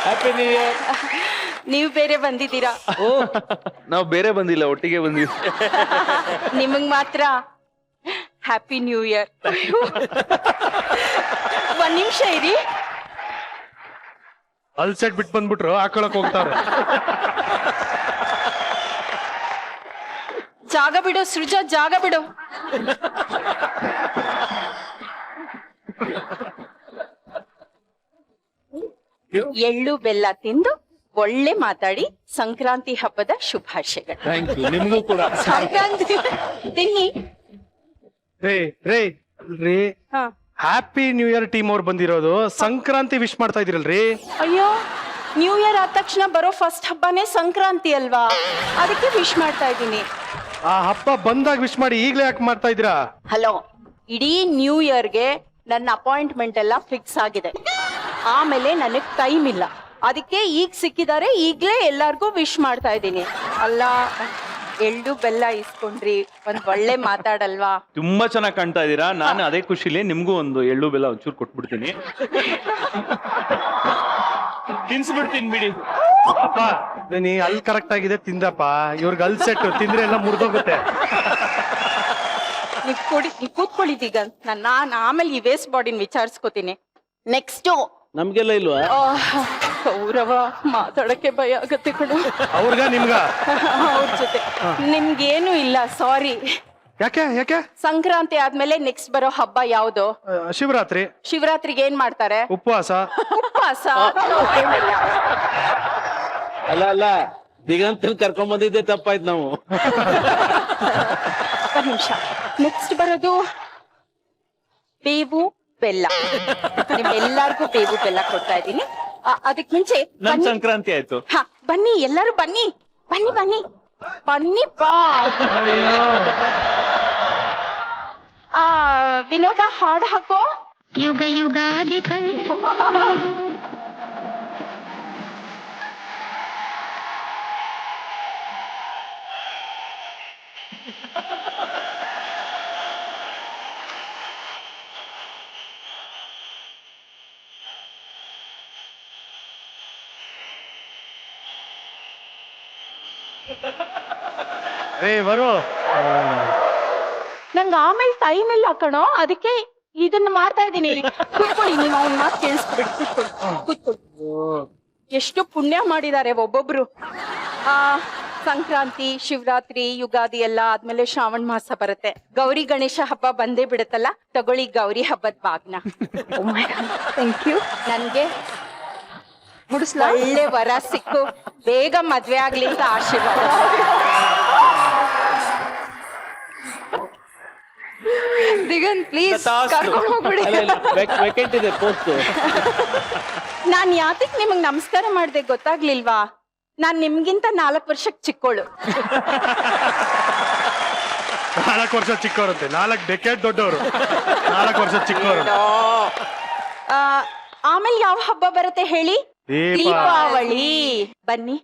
Happy new year. ನೀವು ಬೇರೆ ಬಂದಿದ್ದೀರಾ? ನಾವು ಬೇರೆ ಬಂದಿಲ್ಲ, ಒಟ್ಟಿಗೆ ಬಂದಿವಿ. ನಿಮಗ್ ಮಾತ್ರ ಹ್ಯಾಪಿ ನ್ಯೂ ಇಯರ್. ಒಂದ್ ನಿಮಿಷ ಇರಿ. ಅಲ್ಲಿ ಸೆಟ್ ಬಿಟ್ಟು ಬಂದ್ಬಿಟ್ರು, ಹಾಕೊಳಕ್ ಹೋಗ್ತಾರೆ. ಜಾಗ ಬಿಡು ಸೃಜಾ, ಜಾಗ ಬಿಡು. ಎಳ್ಳು ಬೆಲ್ಲ ತಿಂದು ಒಳ್ಳೆ ಮಾತಾಡಿ ಸಂಕ್ರಾಂತಿ ಹಬ್ಬದ ಶುಭಾಶಯಗಳು. Thank you. ನಿಮ್ಗೂ ಕೂಡ ಸಂಕ್ರಾಂತಿ ತಿನ್ನಿ. ರೇ ಹಾ. ಹ್ಯಾಪಿ ನ್ಯೂ ಇಯರ್ ಟೀಮ್ ಅವ್ರು ಬಂದಿರೋದು, ಸಂಕ್ರಾಂತಿ ವಿಶ್ ಮಾಡ್ತಾ ಇದೀರಲ್ರಿ? ಅಯ್ಯೋ, ನ್ಯೂ ಇಯರ್ ಆದ ತಕ್ಷಣ ಬರೋ ಫಸ್ಟ್ ಹಬ್ಬನೇ ಸಂಕ್ರಾಂತಿ ಅಲ್ವಾ, ಅದಕ್ಕೆ ವಿಶ್ ಮಾಡ್ತಾ ಇದ್ದೀನಿ. ಆ ಹಬ್ಬ ಬಂದಾಗ ವಿಶ್ ಮಾಡಿ, ಈಗ್ಲೇ ಯಾಕೆ ಮಾಡ್ತಾ ಇದ್ದೀರಾ? ಹಲೋ, ಇಡೀ ನ್ಯೂ ಇಯರ್ಗೆ ನನ್ನ ಅಪಾಯಿಂಟ್ಮೆಂಟ್ ಎಲ್ಲ ಫಿಕ್ಸ್ ಆಗಿದೆ. ಆಮೇಲೆ ನನಗೆ ಟೈಮ್ ಇಲ್ಲ, ಅದಕ್ಕೆ ಈಗ ಸಿಕ್ಕಿದ್ದಾರೆ, ಈಗ್ಲೇ ಎಲ್ಲಾರ್ಗೂ ವಿಶ್ ಮಾಡ್ತಾ ಇದ್ದೀನಿ. ಅಲ್ಲ, ಎಳ್ಳು ಬೆಲ್ಲ ಇಸ್ಕೊಂಡ್ರಿ, ಒಂದ್ ಒಳ್ಳೆ ಮಾತಾಡಲ್ವಾ? ತುಂಬಾ ಚೆನ್ನಾಗಿ ಕಾಣ್ತಾ ಇದೀರಾ. ನಾನು ಅದೇ ಖುಷಿಲಿ ನಿಮ್ಗೂ ಒಂದು ಎಳ್ಳು ಬೆಲ್ಲ ಒಂಚೂರು ಕೊಟ್ಬಿಡ್ತೀನಿ. ತಿನ್ಸ್ಬಿಡ್ತೀನಿ ಬಿಡಿ. ಅಪ್ಪ, ನೀ ಅಲ್ಲಿ ಕರೆಕ್ಟ್ ಆಗಿದೆ ತಿಂದಪ್ಪ. ಇವ್ರಿಗೆ ಅಲ್ಲಿ ಸೆಟ್ ತಿಂದ್ರೆ ಎಲ್ಲ ಮುರಿದೋಗುತ್ತೆ. ಕೂತ್ಕೊಳ್ಳಿದೀಗ ನಾನು ಆಮೇಲೆ ಈ ವೇಸ್ಟ್ ಬಾಡಿನ ವಿಚಾರಿಸ್ಕೋತೀನಿ. ನೆಕ್ಸ್ಟು ನಮ್ಗೆಲ್ಲ ಇಲ್ವಾ? ಗೌರವ ಮಾತಾಡಕ್ಕೆ ಭಯ ಆಗತ್ತೆ ಕಣ. ಅವ್ರಿಗ ನಿಮ್ಗ? ಅವ್ರ ಜೊತೆ ನಿಮ್ಗೇನು ಇಲ್ಲ, ಸಾರಿ. ಯಾಕೆ ಯಾಕೆ? ಸಂಕ್ರಾಂತಿ ಆದ್ಮೇಲೆ ನೆಕ್ಸ್ಟ್ ಬರೋ ಹಬ್ಬ ಯಾವ್ದು? ಶಿವರಾತ್ರಿ. ಶಿವರಾತ್ರಿಗೆ ಏನ್ ಮಾಡ್ತಾರೆ? ಉಪವಾಸ. ಉಪವಾಸ. ಅಲ್ಲ ದಿಗಂತಲ್ಲಿ ಕರ್ಕೊಂಡ್ ಬಂದಿದ್ದೆ ತಪ್ಪಾಯ್ತು ನಾವು. ಒಂದು ನಿಮಿಷ, ನೆಕ್ಸ್ಟ್ ಬರೋದು ಬೇವು ಬೆಲ್ಲ. ನಿಮ್ಗೆಲ್ಲರಿಗೂ ಬೇವು ಬೆಲ್ಲ ಕೊಡ್ತಾ ಇದ್ದೀನಿ. ಅದಕ್ ಮುಂಚೆ ನನ್ ಸಂಕ್ರಾಂತಿ ಆಯ್ತು. ಹಾ ಬನ್ನಿ, ಎಲ್ಲರೂ ಬನ್ನಿ ಬನ್ನಿ ಬನ್ನಿ ಬನ್ನಿ ಬಾ. ವಿನೋದ ಹಾಡು ಹಾಕೋ. ಯುಗ ಯುಗಾದಿ ಬರು. ನಂಗೆ ಆಮೇಲೆ ಟೈಮ್ ಇಲ್ಲ ಕಣೋ, ಅದಕ್ಕೆ ಇದನ್ನ ಮಾಡ್ತಾ ಇದ್ದೀನಿ. ಕೂತ್ಕೊಳ್ಳಿ, ನೀವು ಅವ್ನ ಮಾತು ಕೇಳಿಸ್ಬಿಡಿ. ಕೂತ್ಕೊಳ್ಳಿ. ಎಷ್ಟು ಪುಣ್ಯ ಮಾಡಿದ್ದಾರೆ ಒಬ್ಬೊಬ್ರು. ಸಂಕ್ರಾಂತಿ, ಶಿವರಾತ್ರಿ, ಯುಗಾದಿ ಎಲ್ಲ ಆದ್ಮೇಲೆ ಶ್ರಾವಣ ಮಾಸ ಬರುತ್ತೆ. ಗೌರಿ ಗಣೇಶ ಹಬ್ಬ ಬಂದೇ ಬಿಡುತ್ತಲ್ಲ, ತಗೊಳ್ಳಿ ಗೌರಿ ಹಬ್ಬದ ಬಾಗ್ನ. Thank you. ನನ್ಗೆ ಒಳ್ಳೆ ವರ ಸಿಕ್ಕು ಬೇಗ ಮದ್ವೆ ಆಗ್ಲಿ ಅಂತ ಆಶೀರ್ವಾದ. ದಿಗಂತ್ ಪ್ಲೀಸ್ ಕರ್ಕೊಂಡು ಹೋಗ್ಬಿಡಿ. ವೇಕೆಂಟ್ ಇದೆ ಪೋಸ್ಟ್. ನಾನ್ ಯಾತಕ್ ನಿಮಗ್ ನಮಸ್ಕಾರ ಮಾಡ್ದೆ ಗೊತ್ತಾಗ್ಲಿಲ್ವಾ? ನಾನ್ ನಿಮ್ಗಿಂತ 4 ವರ್ಷಕ್ಕೆ ಚಿಕ್ಕೋಳು. 4 ವರ್ಷ ಚಿಕ್ಕವರಂತೆ. 4 ಡೆಕೆಡ್ ದೊಡ್ಡವರು, 4 ವರ್ಷ ಚಿಕ್ಕವರು. ಆಮೇಲೆ ಯಾವ ಹಬ್ಬ ಬರುತ್ತೆ ಹೇಳಿ? ದೀಪಾವಳಿ. ಬನ್ನಿ.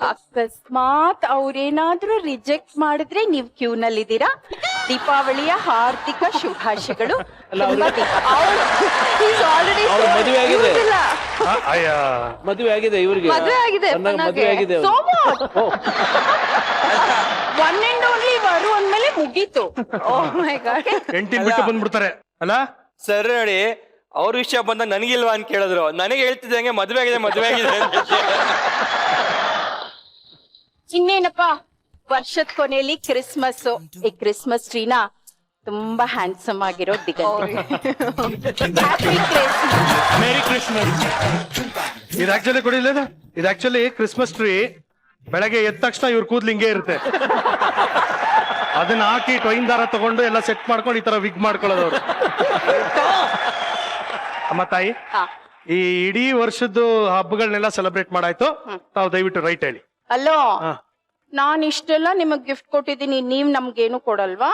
ಅಕಸ್ಮಾತ್ ಅವ್ರೇನಾದ್ರೂ ರಿಜೆಕ್ಟ್ ಮಾಡಿದ್ರೆ ನೀವು ಕ್ಯೂನಲ್ಲಿದ್ದೀರಾ. ದೀಪಾವಳಿಯ ಹಾರ್ದಿಕ ಶುಭಾಶಯಗಳು. ಮದುವೆ ಆಗಿದೆ, ಅಯ್ಯ ಮದುವೆ ಆಗಿದೆ ಇವ್ರಿಗೆ. ಮದುವೆ ಆಗಿದೆ, ಮದುವೆ ಆಗಿದೆ. ಒನ್ ಅಂಡ್ ಓನ್ಲಿ ವರು ಅಂದ್ಮೇಲೆ ಮುಗೀತು. ಎಂಟಿನ ಬಿಟ್ಟು ಬಂದ್ಬಿಡ್ತಾರೆ ಅಲ್ಲ ಸರ್. ನೋಡಿ, ಅವ್ರ ವಿಷಯ ಬಂದಾಗ ನನಗಿಲ್ವಾ ಅಂತ ಕೇಳಿದ್ರು. ನನಗೆ ಹೇಳ್ತಿದ್ದಂಗೆ ಮದ್ವೆ ಆಗಿದೆ ಮದ್ವೆ ಆಗಿದೆ ಅಂತ. ಇನ್ನೇನಪ್ಪ, ವರ್ಷದ ಕೊನೆಯಲ್ಲಿ ಕ್ರಿಸ್ಮಸ್. ಈ ಕ್ರಿಸ್ಮಸ್ ಟ್ರೀನ ತುಂಬಾ ಹ್ಯಾಂಡ್ಸಮ್ ಆಗಿರೋ ಮೇರಿ ಕ್ರಿಸ್ಮಸ್. ಇದು ಆಕ್ಚುಲಿ ಕೊಡಿಲ್ಲ, ಇದು ಆಕ್ಚುಲಿ ಕ್ರಿಸ್ಮಸ್ ಟ್ರೀ. ಬೆಳಗ್ಗೆ ಎದ್ದ ತಕ್ಷಣ ಇವ್ರ ಕೂದ್ಲು ಹಿಂಗೆ ಇರುತ್ತೆ. ಅದನ್ನ ಹಾಕಿ ಟೊಯಿನ್ ದಾರ ತಗೊಂಡು ಎಲ್ಲ ಸೆಟ್ ಮಾಡ್ಕೊಂಡು ಈ ತರ ವಿಗ್ ಮಾಡ್ಕೊಳ್ಳೋದವ್ರು. ಅಮ್ಮ ತಾಯಿ, ಈ ಇಡೀ ವರ್ಷದ್ದು ಹಬ್ಬಗಳನ್ನೆಲ್ಲ ಸೆಲೆಬ್ರೇಟ್ ಮಾಡಾಯ್ತು. ತಾವು ದಯವಿಟ್ಟು ರೈಟ್ ಹೇಳಿ. ಅಲ್ಲೋ, ನಾನ್ ಇಷ್ಟೆಲ್ಲ ನಿಮಗ್ ಗಿಫ್ಟ್ ಕೊಟ್ಟಿದ್ದೀನಿ, ನೀವ್ ನಮ್ಗೇನು ಕೊಡಲ್ವಾ?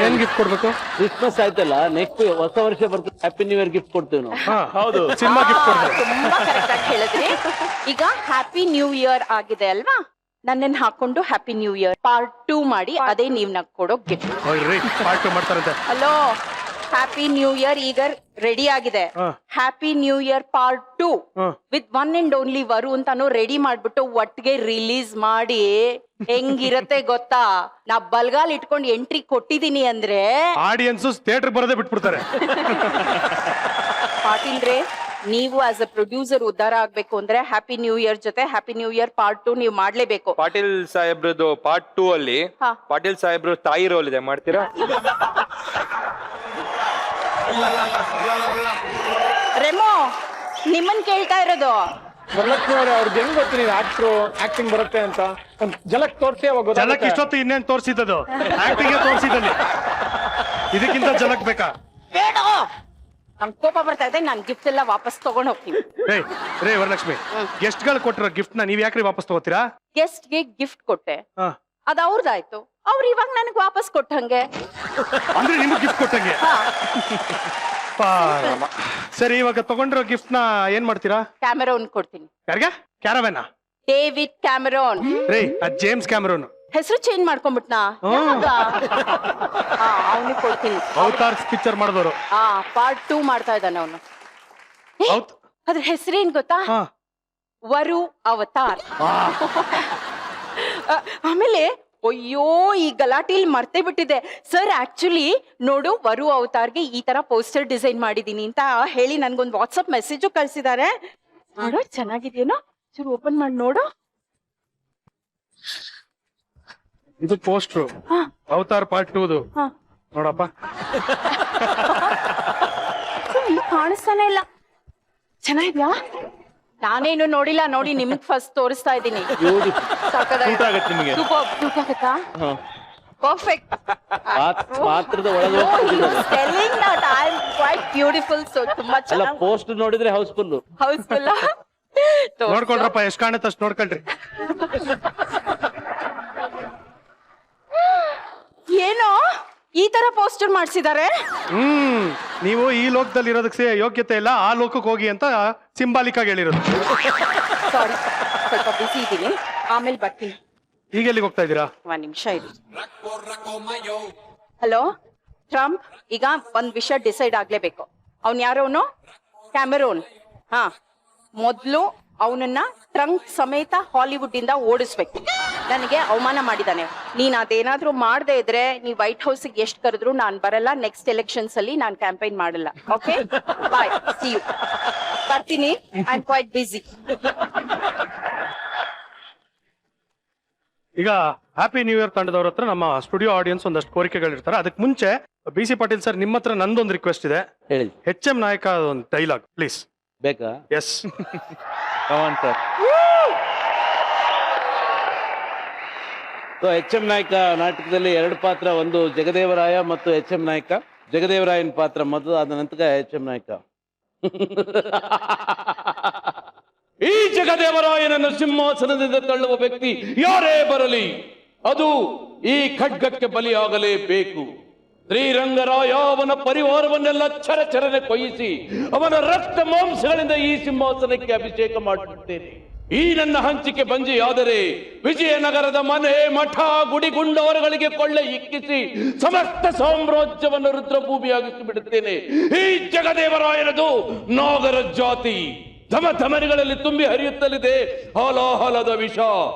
ಏನ್ ಗಿಫ್ಟ್ ಕೊಡ್ಬೇಕು? ಕ್ರಿಸ್ಮಸ್ ಆಯ್ತಲ್ಲ, ನೆಕ್ಸ್ಟ್ ಹೊಸ ವರ್ಷ ಬರ್ತದೆ, ಹ್ಯಾಪಿ ನ್ಯೂ ಇಯರ್ ಗಿಫ್ಟ್ ಕೊಡ್ತೀವಿ ನಾವು. ಹೌದು, ಸಿನಿಮಾ ಗಿಫ್ಟ್ ಕೊಡ್ಬೇಕು. ತುಂಬಾ ಕರೆಕ್ಟ್ ಆಗಿ ಹೇಳಿದ್ರಿ. ಈಗ ಹ್ಯಾಪಿ ನ್ಯೂ ಇಯರ್ ಆಗಿದೆ ಅಲ್ವಾ? ನನ್ನನ್ನು ಹಾಕೊಂಡು ಹ್ಯಾಪಿ ನ್ಯೂ ಇಯರ್ ಪಾರ್ಟ್ 2 ಮಾಡಿ, ಅದೇ ನೀವ್ ನಗ್ ಕೊಡೋ ಗಿಫ್ಟ್. ಪಾರ್ಟ್ 2 ಮಾಡ್ತಾರಂತೆ. ಹಲೋ, ಹ್ಯಾಪಿ ನ್ಯೂ ಇಯರ್ ಈಗ ರೆಡಿ ಆಗಿದೆ. Happy new year part 2 with one and only ವರು ಅಂತಾನು ರೆಡಿ ಮಾಡ್ಬಿಟ್ಟು ಒಟ್ಟಿಗೆ ರಿಲೀಸ್ ಮಾಡಿ ಹೆಂಗಿರತ್ತೆ ಗೊತ್ತಾ? ನಾ ಬಲ್ಗಾಲ್ ಇಟ್ಕೊಂಡು ಎಂಟ್ರಿ ಕೊಟ್ಟಿದೀನಿ ಅಂದ್ರೆ ಆಡಿಯನ್ಸ್ ಥಿಯೇಟರ್ ಬರೋದೇ ಬಿಟ್ಬಿಡ್ತಾರೆ. ಪಾಟೀಲ್ ರೇ, ನೀವು ಆಸ್ ಅ ಪ್ರೊಡ್ಯೂಸರ್ ಉದ್ಧಾರ ಆಗ್ಬೇಕು ಅಂದ್ರೆ ಹ್ಯಾಪಿ ನ್ಯೂ ಇಯರ್ ಜೊತೆ ಹ್ಯಾಪಿ ನ್ಯೂ ಇಯರ್ ಪಾರ್ಟ್ 2 ನೀವು ಮಾಡ್ಲೇಬೇಕು. ಪಾಟೀಲ್ ಸಾಹೇಬ್ರದ್ದು ಪಾರ್ಟ್ 2 ಅಲ್ಲಿ ಪಾಟೀಲ್ ಸಾಹೇಬ್ರು ತಾಯಿ ರೋಲ್ ಇದೆ, ಮಾಡ್ತೀರಾ? ರೆಮೋ, ನಿಮ್ಮನ್ ಕೇಳ್ತಾ ಇರೋದು. ವರಲಕ್ಷ್ಮಿ ಅವರೇ, ಅವ್ರಿಗೆ ಹೆಂಗ್ ಗೊತ್ತು ನೀವು ಆಕ್ಟ್ರು ಆಕ್ಟಿಂಗ್ ಬರುತ್ತೆ ಅಂತ? ಒಂದ್ ಜಲಕ್ ತೋರಿಸಿ ಅವಾಗ ಜಲಕ್ ಇಷ್ಟೊತ್ತು ಇನ್ನೇನ್ ತೋರಿಸಿದ್ದು? ಆಕ್ಟಿಂಗ್ ತೋರಿಸಿದಲ್ಲಿ ಇದಕ್ಕಿಂತ ಜಲಕ್ ಬೇಕಾ? ಬೇಡ, ನಂಗೆ ಕೋಪ ಬರ್ತಾ ಇದೆ. ನಾನು ಗಿಫ್ಟ್ ಎಲ್ಲ ವಾಪಸ್ ತಗೊಂಡ್ ಹೋಗ್ತೀನಿ. ರೇ ವರಲಕ್ಷ್ಮಿ, ಗೆಸ್ಟ್ ಗಳು ಕೊಟ್ಟಿರೋ ಗಿಫ್ಟ್ ನ ನೀವ್ ಯಾಕ್ರಿ ವಾಪಸ್ ತಗೋತೀರಾ? ಗೆಸ್ಟ್ ಗೆ ಗಿಫ್ಟ್ ಕೊಟ್ಟೆ, ಅದ್ ಅವ್ರದಾಯ್ತು. ಅವ್ರು ಇವಾಗ ನನಗ್ ವಾಪಸ್ ಕೊಟ್ಟಂಗೆ. ಅಂದ್ರೆ ನಿಮಗ್ ಗಿಫ್ಟ್ ಕೊಟ್ಟಂಗೆ? ಸರಿ, ಇವಾಗ ತಗೊಂಡಿರೋ ಗಿಫ್ಟ್ ನ ಏನ್ ಮಾಡ್ತೀರಾ? ಕ್ಯಾಮೆರೋನ್ ಕೊಡ್ತೀನಿ. ಯಾರಿಗೆ? ಕ್ಯಾರವೆನಾ? ಡೇವಿಡ್ ಕ್ಯಾಮೆರೋನ್. ರೇ, ಜೇಮ್ಸ್ ಕ್ಯಾಮೆರೋನ್ ಹೆಸರು ಚೇಂಜ್ ಮಾಡ್ಕೊಂಡ್ಬಿಟ್ನಾ? ಅವನಿಗೆ ಕೊಡ್ತೀನಿ. ಅವತಾರ್ ಪಿಕ್ಚರ್ ಮಾಡಿದವರು. ಪಾರ್ಟ್ 2 ಮಾಡ್ತಾ ಇದ್ದಾನೆ ಅವನು. ಅದ್ರ ಹೆಸರೇನ್ ಗೊತ್ತಾ? ವರು ಅವತಾರ್. ಆಮೇಲೆ ಅಯ್ಯೋ ಈ ಗಲಾಟೆಲಿ ಮರ್ತೇ ಬಿಟ್ಟಿದೆ ಸರ್. ಆಕ್ಚುಲಿ ನೋಡು, ವರು ಅವತಾರ್ಗೆ ಈ ತರ ಪೋಸ್ಟರ್ ಡಿಸೈನ್ ಮಾಡಿದೀನಿ ಅಂತ ಹೇಳಿ ನನ್ಗೊಂದು ವಾಟ್ಸಪ್ ಮೆಸೇಜು ಕಳ್ಸಿದ್ದಾರೆ. ನೋಡು ಚೆನ್ನಾಗಿದೆಯೇನೋ, ಚೂರು ಓಪನ್ ಮಾಡಿ ನೋಡು. ಇದು ಪೋಸ್ಟ್ರು ಅವತಾರ್ ಪಾರ್ಟ್ 2 ನೋಡಪ್ಪ. ಇಲ್ಲಿ ಕಾಣಿಸ್ತಾನೆ ಇಲ್ಲ. ಚೆನ್ನಾಗಿದ್ಯಾ? ನಾನೇನು ನೋಡಿಲ್ಲ, ನೋಡಿ ನಿಮಗ್ ಫಸ್ಟ್ ತೋರಿಸ್ತಾ ಇದ್ದೀನಿ. ಊಟ ಆಗತ್ತೆ ನಿಮಗೆ. ಪರ್ಫೆಕ್ಟ್. ಪಾತ್ರದ ಒಳಗೆ ಬ್ಯೂಟಿಫುಲ್. ಸೊ ತುಂಬಾ ಅಲ್ಲ, ಚೆನ್ನಾಗಿ ಪೋಸ್ಟ್ ನೋಡಿದ್ರೆ ಹೌಸ್ಫುಲ್. ಹೌಸ್ಫುಲ್. ನೋಡ್ಕೊಳ್ರಪ್ಪ, ಎಷ್ಟ್ ಕಾಣುತ್ತೆ ಅಷ್ಟು ನೋಡ್ಕೊಳ್ರಿ. ಏನೋ ಈ ತರ ಪೋಸ್ಟರ್ ಮಾಡ್ಸಿದ್ದಾರೆ. ನೀವು ಈ ಲೋಕದಲ್ಲಿ ಇರೋದಕ್ಕೆ ಯೋಗ್ಯತೆ ಇಲ್ಲ, ಆ ಲೋಕಕ್ಕೆ ಹೋಗಿ ಅಂತ ಸಿಂಬಾಲಿಕ್ ಆಗಿ ಹೇಳಿರೋದು. ಸಾರಿ, ಸ್ವಲ್ಪ ಬಿಸಿ ಇದ್ದೀನಿ, ಆಮೇಲೆ ಬರ್ತೀನಿ. ಈಗ ಎಲ್ಲಿಗೆ ಹೋಗ್ತಾ ಇದ್ದೀರಾ? ಒಂದ್ ನಿಮಿಷ ಇರಿ. ಹಲೋ ಟ್ರಂಪ್, ಈಗ ಒಂದ್ ವಿಷಯ ಡಿಸೈಡ್ ಆಗ್ಲೇಬೇಕು. ಅವ್ನ್ ಯಾರವನು? ಕ್ಯಾಮರೋನ್. ಹಾ, ಮೊದ್ಲು ಅವನನ್ನ ಟ್ರಂಕ್ ಸಮೇತ ಹಾಲಿವುಡ್ ಇಂದ ಓಡಿಸ್ಬೇಕು. ನನಗೆ ಅವಮಾನ ಮಾಡಿದಾನೆ. ನೀನ್ ಅದೇನಾದ್ರೂ ಮಾಡದೇ ಇದ್ರೆ ನೀವ್ ವೈಟ್ ಹೌಸ್ ಎಷ್ಟು ಕರೆದ್ರು ನಾನ್ ಬರಲ್ಲ. ನೆಕ್ಸ್ಟ್ ಎಲೆಕ್ಷನ್ಸ್ ಅಲ್ಲಿ ನಾನ್ ಕ್ಯಾಂಪೈನ್ ಮಾಡಲ್ಲ. Okay, bye, see you. ಬರ್ತೀನಿ, ಐ ಆಮ್ ಕ್ವೈಟ್ ಬಿಸಿ. ಈಗ ಹ್ಯಾಪಿ ನ್ಯೂ ಇಯರ್ ತಂಡದವ್ರ ಹತ್ರ ನಮ್ಮ ಸ್ಟುಡಿಯೋ ಆಡಿಯನ್ಸ್ ಒಂದಷ್ಟು ಕೋರಿಕೆಗಳಿರ್ತಾರೆ. ಅದಕ್ಕೆ ಮುಂಚೆ BC ಪಾಟೀಲ್ ಸರ್, ನಿಮ್ಮ ಹತ್ರ ನಂದೊಂದು ರಿಕ್ವೆಸ್ಟ್ ಇದೆ. ಹೇಳಿ. HM ನಾಯಕ ಒಂದು ಡೈಲಾಗ್ ಪ್ಲೀಸ್. ಬೇಕಾ? ಎಸ್. ಸರ್. ಸೊ HM ನಾಯಕ ನಾಟಕದಲ್ಲಿ 2 ಪಾತ್ರ, ಒಂದು ಜಗದೇವರಾಯ ಮತ್ತು HM ನಾಯಕ. ಜಗದೇವರಾಯನ ಪಾತ್ರ ಮೊದಲು, ಆದ ನಂತರ HM ನಾಯಕ. ಈ ಜಗದೇವರಾಯನನ್ನು ಸಿಂಹಾಸನದಿಂದ ತಳ್ಳುವ ವ್ಯಕ್ತಿ ಯಾರೇ ಬರಲಿ, ಅದು ಈ ಖಡ್ಗಕ್ಕೆ ಬಲಿಯಾಗಲೇಬೇಕು. ಶ್ರೀರಂಗರಾಯ ಅವನ ಪರಿವಾರವನ್ನೆಲ್ಲ ಚರಚರನೆ ಕೊಯ್ಯಿಸಿ ಅವನ ರಕ್ತ ಮಾಂಸಗಳಿಂದ ಈ ಸಿಂಹಾಸನಕ್ಕೆ ಅಭಿಷೇಕ ಮಾಡುತ್ತೇನೆ. ಈ ನನ್ನ ಹಂಚಿಕೆ ಬಂಜಿಯಾದರೆ ವಿಜಯನಗರದ ಮನೆ, ಮಠ, ಗುಡಿ, ಗುಂಡವರುಗಳಿಗೆ ಕೊಳ್ಳೆ ಇಕ್ಕಿಸಿ ಸಮಸ್ತ ಸಾಮ್ರಾಜ್ಯವನ್ನು ರುದ್ರಭೂಮಿಯಾಗಿಸಿ ಬಿಡುತ್ತೇನೆ. ಈ ಜಗದೇವರಾಯನದು ನಾಗರ ಜಾತಿ. ಧಮಧಮನಿಗಳಲ್ಲಿ ತುಂಬಿ ಹರಿಯುತ್ತಲಿದೆ ಹಾಲಾಹಲದ ವಿಷ.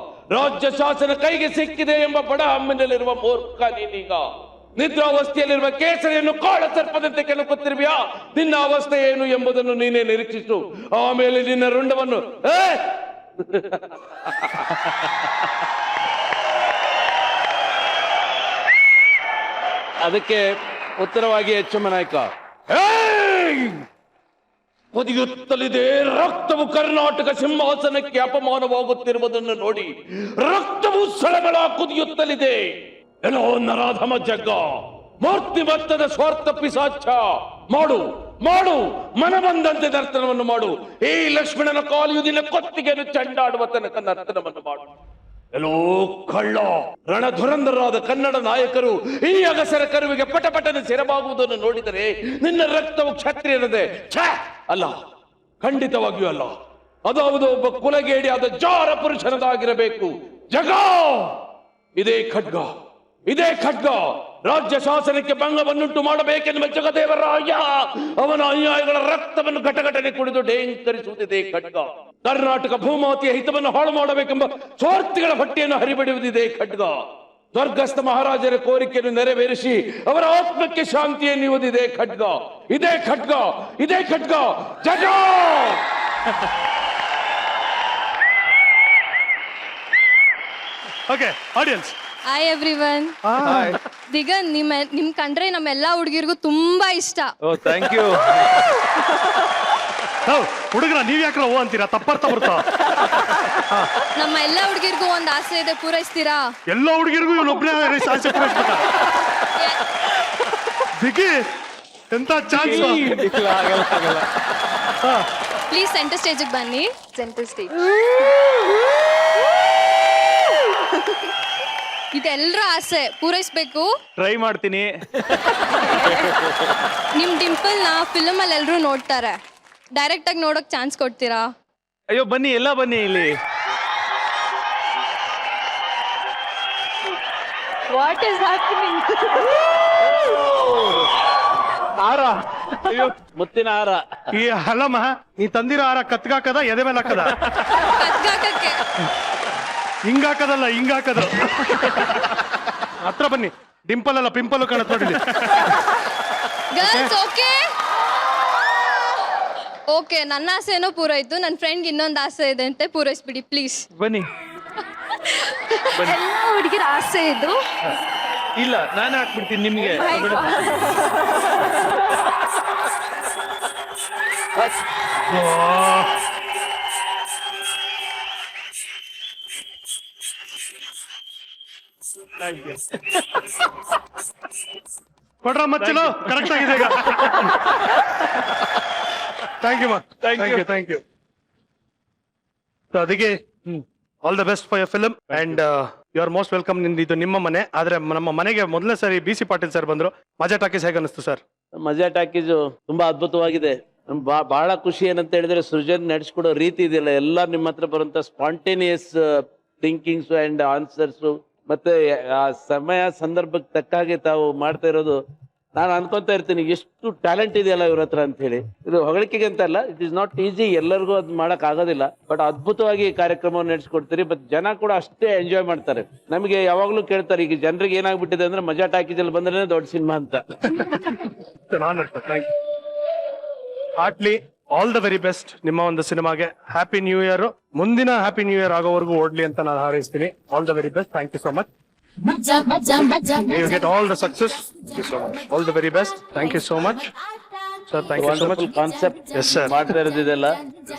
ರಾಜ್ಯ ಶಾಸನ ಕೈಗೆ ಸಿಕ್ಕಿದೆ ಎಂಬ ಬಡ ಹಮ್ಮಿನಲ್ಲಿರುವ ಮೂರ್ಖ ನೀನೀಗ ನಿದ್ರಾವಸ್ಥೆಯಲ್ಲಿರುವ ಕೇಸರಿಯನ್ನು ಕಾಳ ಸರ್ಪದಂತೆ ಕೆಣಕುತ್ತಿರುವಿಯಾ? ನಿನ್ನ ಅವಸ್ಥೆ ಏನು ಎಂಬುದನ್ನು ನೀನೇ ನಿರೀಕ್ಷಿಸು. ಆಮೇಲೆ ನಿನ್ನ ರುಂಡವನ್ನು ಅದಕ್ಕೆ ಉತ್ತರವಾಗಿ HM ನಾಯಕ, ಕುದಿಯುತ್ತಲಿದೆ ರಕ್ತವು ಕರ್ನಾಟಕ ಸಿಂಹಾಸನಕ್ಕೆ ಅಪಮಾನವಾಗುತ್ತಿರುವುದನ್ನು ನೋಡಿ ರಕ್ತವು ಸಳಗಳ ಕುದಿಯುತ್ತಲಿದೆ. ಏನೋ ನರಾಧಮ ಜಗ್ಗ, ಮೂರ್ತಿಮತ್ತದ ಸ್ವಾರ್ಥ ಪಿಸಾಚ, ಮಾಡು ಮಾಡು, ಮನ ಬಂದಂತೆ ನರ್ತನವನ್ನು ಮಾಡು. ಈ ಲಕ್ಷ್ಮಣನ ಕಾಲಿಯುದಿನ ಕೊತ್ತಿಗೆಯನ್ನು ಚಂಡಾಡುವ ತನಕ ನರ್ತನವನ್ನು ಮಾಡು. ಎಲ್ಲೋ ಕಳ್ಳ, ರಣಧುರಂಧರಾದ ಕನ್ನಡ ನಾಯಕರು ಈ ಅಗಸರ ಕರುವಿಗೆ ಪಟಪಟನೆ ಸೆರವಾಗುವುದನ್ನು ನೋಡಿದರೆ ನಿನ್ನ ರಕ್ತವು ಕ್ಷತ್ರಿಯನದೆ ಅಲ್ಲ, ಖಂಡಿತವಾಗಿಯೂ ಅಲ್ಲ. ಅದಾವುದು ಒಬ್ಬ ಕುಲಗೇಡಿಯಾದ ಜಾರ ಪುರುಷನದಾಗಿರಬೇಕು. ಜಗ, ಇದೇ ಖಡ್ಗ, ಇದೇ ಖಡ್ಗ ರಾಜ್ಯ ಶಾಸನಕ್ಕೆ ಭಂಗವನ್ನುಂಟು ಮಾಡಬೇಕೆನ್ನುವ ಜಗದೇವರಾಯ ಅವನ ಅನ್ಯಾಯಗಳ ರಕ್ತವನ್ನು ಘಟಘಟನೆ ಕುಡಿದು ಡೇಂಕರಿಸುವುದಿದೆ ಖಡ್ಗ. ಕರ್ನಾಟಕ ಭೂಮಾತೆಯ ಹಿತವನ್ನು ಹಾಳು ಮಾಡಬೇಕೆಂಬ ಸ್ವಾರ್ಥಿಗಳ ಹೊಟ್ಟೆಯನ್ನು ಹರಿಬಿಡುವುದಿದೆ ಖಡ್ಗ. ಸ್ವರ್ಗಸ್ಥ ಮಹಾರಾಜರ ಕೋರಿಕೆಯನ್ನು ನೆರವೇರಿಸಿ ಅವರ ಆತ್ಮಕ್ಕೆ ಶಾಂತಿಯನ್ನು ನೀಡುವುದಿದೆ ಖಡ್ಗ. ಇದೇ ಖಡ್ಗ, ಇದೇ ಖಡ್ಗ. ಜಗ okay audience. Hi everyone. Digan, ನಿಮ್ ಕಂಡ್ರೆ ನಮ್ಮೆಲ್ಲಾ ಹುಡುಗಿರ್ಗೂ ತುಂಬಾ ಇಷ್ಟ. Oh, thank you. ಹುಡುಗರ ನೀವ್ ಯಾಕ್ರ ಓ ಅಂತೀರಾ? ತಪ್ಪರ್ಥ ಬರ್ತಾ. ನಮ್ಮ ಎಲ್ಲಾ ಹುಡುಗಿರ್ಗೂ ಒಂದ್ ಆಸೆ ಇದೆ, ಪೂರೈಸ್ತೀರಾ? ಎಲ್ಲ ಹುಡುಗಿರ್ಗೂ ಇವನೊಬ್ಬನೇ ಆಸೆ ಪೂರೈಸ್ಬೇಕ? ದಿಗಿ, ಎಂತ ಚಾನ್ಸ್. ಪ್ಲೀಸ್ ಸೆಂಟರ್ ಸ್ಟೇಜಿಗೆ ಬನ್ನಿ. Centre stage. ಇದೆಲ್ಲರ ಆಸೆ ಪೂರೈಸ್ಬೇಕು. ಟ್ರೈ ಮಾಡ್ತೀನಿ. ನಿಮ್ ಡಿಂಪಲ್ ನ ಫಿಲ್ಮ್ ಅಲ್ಲಿ ಎಲ್ರು ನೋಡ್ತಾರೆ, ಡೈರೆಕ್ಟ್ ಆಗಿ ನೋಡಕ್ ಚಾನ್ಸ್ ಕೊಡ್ತೀರಾ? ಅಯ್ಯೋ ಬನ್ನಿ, ಎಲ್ಲ ಬನ್ನಿ ಇಲ್ಲಿ. What is happening? ಹಾರ, ಅಯ್ಯೋ ಮುತ್ತಿನ ಹಾರ. ಈ ಅಲ್ಲಮ್ಮ, ನೀ ತಂದಿರೋ ಹಾರ ಕತ್ಗಾಕದ ಎದೆ ಮೇಲೆ ಹಾಕದ? ಕತ್ಗಾಕಕ್ಕೆ. ಹಿಂಗಾಕದಲ್ಲ ಹಿಂಗಾಕದು. ಹತ್ರ ಬನ್ನಿ, ಡಿಂಪಲ್ ಅಲ್ಲ ಪಿಂಪಲ್ ಕಾಣತ್ ನೋಡಿ. ಗರ್ಲ್ಸ್ ಓಕೆ ಓಕೆ, ನನ್ನ ಆಸೆನೂ ಪೂರೈತು. ನನ್ನ ಫ್ರೆಂಡ್ಗೆ ಇನ್ನೊಂದು ಆಸೆ ಇದೆ ಅಂತೆ, ಪೂರೈಸ್ಬಿಡಿ ಪ್ಲೀಸ್. ಬನ್ನಿ. ಎಲ್ಲ ಹುಡುಗಿರ ಆಸೆ ಇದು. ಇಲ್ಲ, ನಾನು ಹಾಕ್ಬಿಡ್ತೀನಿ ನಿಮ್ಗೆ. ಕೊಡ್ರ ಮಚ್ಚಲು ಕರೆಕ್ಟ್ ಆಗಿದೆ ಈಗ. ಥ್ಯಾಂಕ್ ಯು ಮಾ, ಥ್ಯಾಂಕ್ ಯು. ಅದಕ್ಕೆ all the best for your film and you are most welcome. ಇದು ನಿಮ್ಮ ಮನೆ, ಆದ್ರೆ ನಮ್ಮ ಮನೆಗೆ ಮೊದಲನೇ ಸಾರಿ BC ಪಾಟೀಲ್ ಸರ್ ಬಂದ್ರು. ಮಜಾ ಟಾಕೀಸ್ ಹೇಗೆ ಅನಿಸ್ತು ಸರ್? ಮಜಾ ಟಾಕೀಸು ತುಂಬಾ ಅದ್ಭುತವಾಗಿದೆ. ಬಹಳ ಖುಷಿ ಏನಂತ ಹೇಳಿದ್ರೆ ಸೃಜನ್ ನಡೆಸ್ಕೊಡೋ ರೀತಿ ಇದೆಯಲ್ಲ, ಎಲ್ಲ ನಿಮ್ಮ ಹತ್ರ ಬರುವಂತ ಸ್ಪಾಂಟೇನಿಯಸ್ ಥಿಂಕಿಂಗ್ಸ್ ಅಂಡ್ ಆನ್ಸರ್ಸ್, ಮತ್ತೆ ಆ ಸಮಯ ಸಂದರ್ಭಕ್ಕೆ ತಕ್ಕ ಹಾಗೆ ತಾವು ಮಾಡ್ತಾ ಇರೋದು. ನಾನು ಅನ್ಕೊಂತ ಇರ್ತೀನಿ ಎಷ್ಟು ಟ್ಯಾಲೆಂಟ್ ಇದೆಯಲ್ಲ ಇವ್ರ ಹತ್ರ ಅಂತ ಹೇಳಿ. ಇದು ಹೊಗಳಿಕೆಗೆ ಅಂತ ಅಲ್ಲ, ಇಟ್ ಇಸ್ ನಾಟ್ ಈಸಿ, ಎಲ್ಲರಿಗೂ ಅದು ಮಾಡಕ್ ಆಗೋದಿಲ್ಲ. ಬಟ್ ಅದ್ಭುತವಾಗಿ ಕಾರ್ಯಕ್ರಮವನ್ನು ನಡೆಸ್ಕೊಡ್ತೀರಿ. ಬಟ್ ಜನ ಕೂಡ ಅಷ್ಟೇ ಎಂಜಾಯ್ ಮಾಡ್ತಾರೆ. ನಮಗೆ ಯಾವಾಗ್ಲೂ ಕೇಳ್ತಾರೆ, ಈಗ ಜನರಿಗೆ ಏನಾಗ್ಬಿಟ್ಟಿದೆ ಅಂದ್ರೆ ಮಜಾ ಟಾಕೀಸಲ್ಲಿ ಬಂದ್ರೆ ದೊಡ್ಡ ಸಿನಿಮಾ ಅಂತ. Heartily all the very best ನಿಮ್ಮ ಒಂದು ಸಿನಿಮಾಗೆ. Happy new year. ಮುಂದಿನ ಹ್ಯಾಪಿ ನ್ಯೂ ಇಯರ್ ಆಗೋವರೆಗೂ ಓಡ್ಲಿ ಅಂತ ನಾನು ಹಾರೈಸ್ತೀನಿ. All the very best. Thank you so much. You get all the success. All the very best. Thank you so much. Sir, thank you so much. Concept Yes, sir. ಮಾಡ್ತಾ ಇರೋದಿದೆಲ್ಲ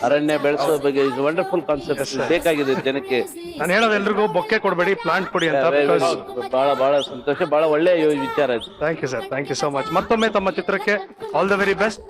ಅರಣ್ಯ ಬೆಳೆಸೋ ಬಗ್ಗೆ ಇಸ್ ವಂಡರ್ಫುಲ್ ಕಾನ್ಸೆಪ್ಟ್. ಬೇಕಾಗಿದೆ ಜನಕ್ಕೆ. ನಾನು ಹೇಳೋದು ಎಲ್ರಿಗೂ ಬೊಕ್ಕೆ ಕೊಡಬೇಡಿ, ಪ್ಲಾಂಟ್ ಕೊಡಿ ಅಂತ. ಬಹಳ ಬಹಳ ಸಂತೋಷ, ಬಹಳ ಒಳ್ಳೆಯ ವಿಚಾರ ಇದು. Thank you sir, thank you so much. ಮತ್ತೊಮ್ಮೆ ತಮ್ಮ ಚಿತ್ರಕ್ಕೆ ಆಲ್ ದ ವೆರಿ ಬೆಸ್ಟ್.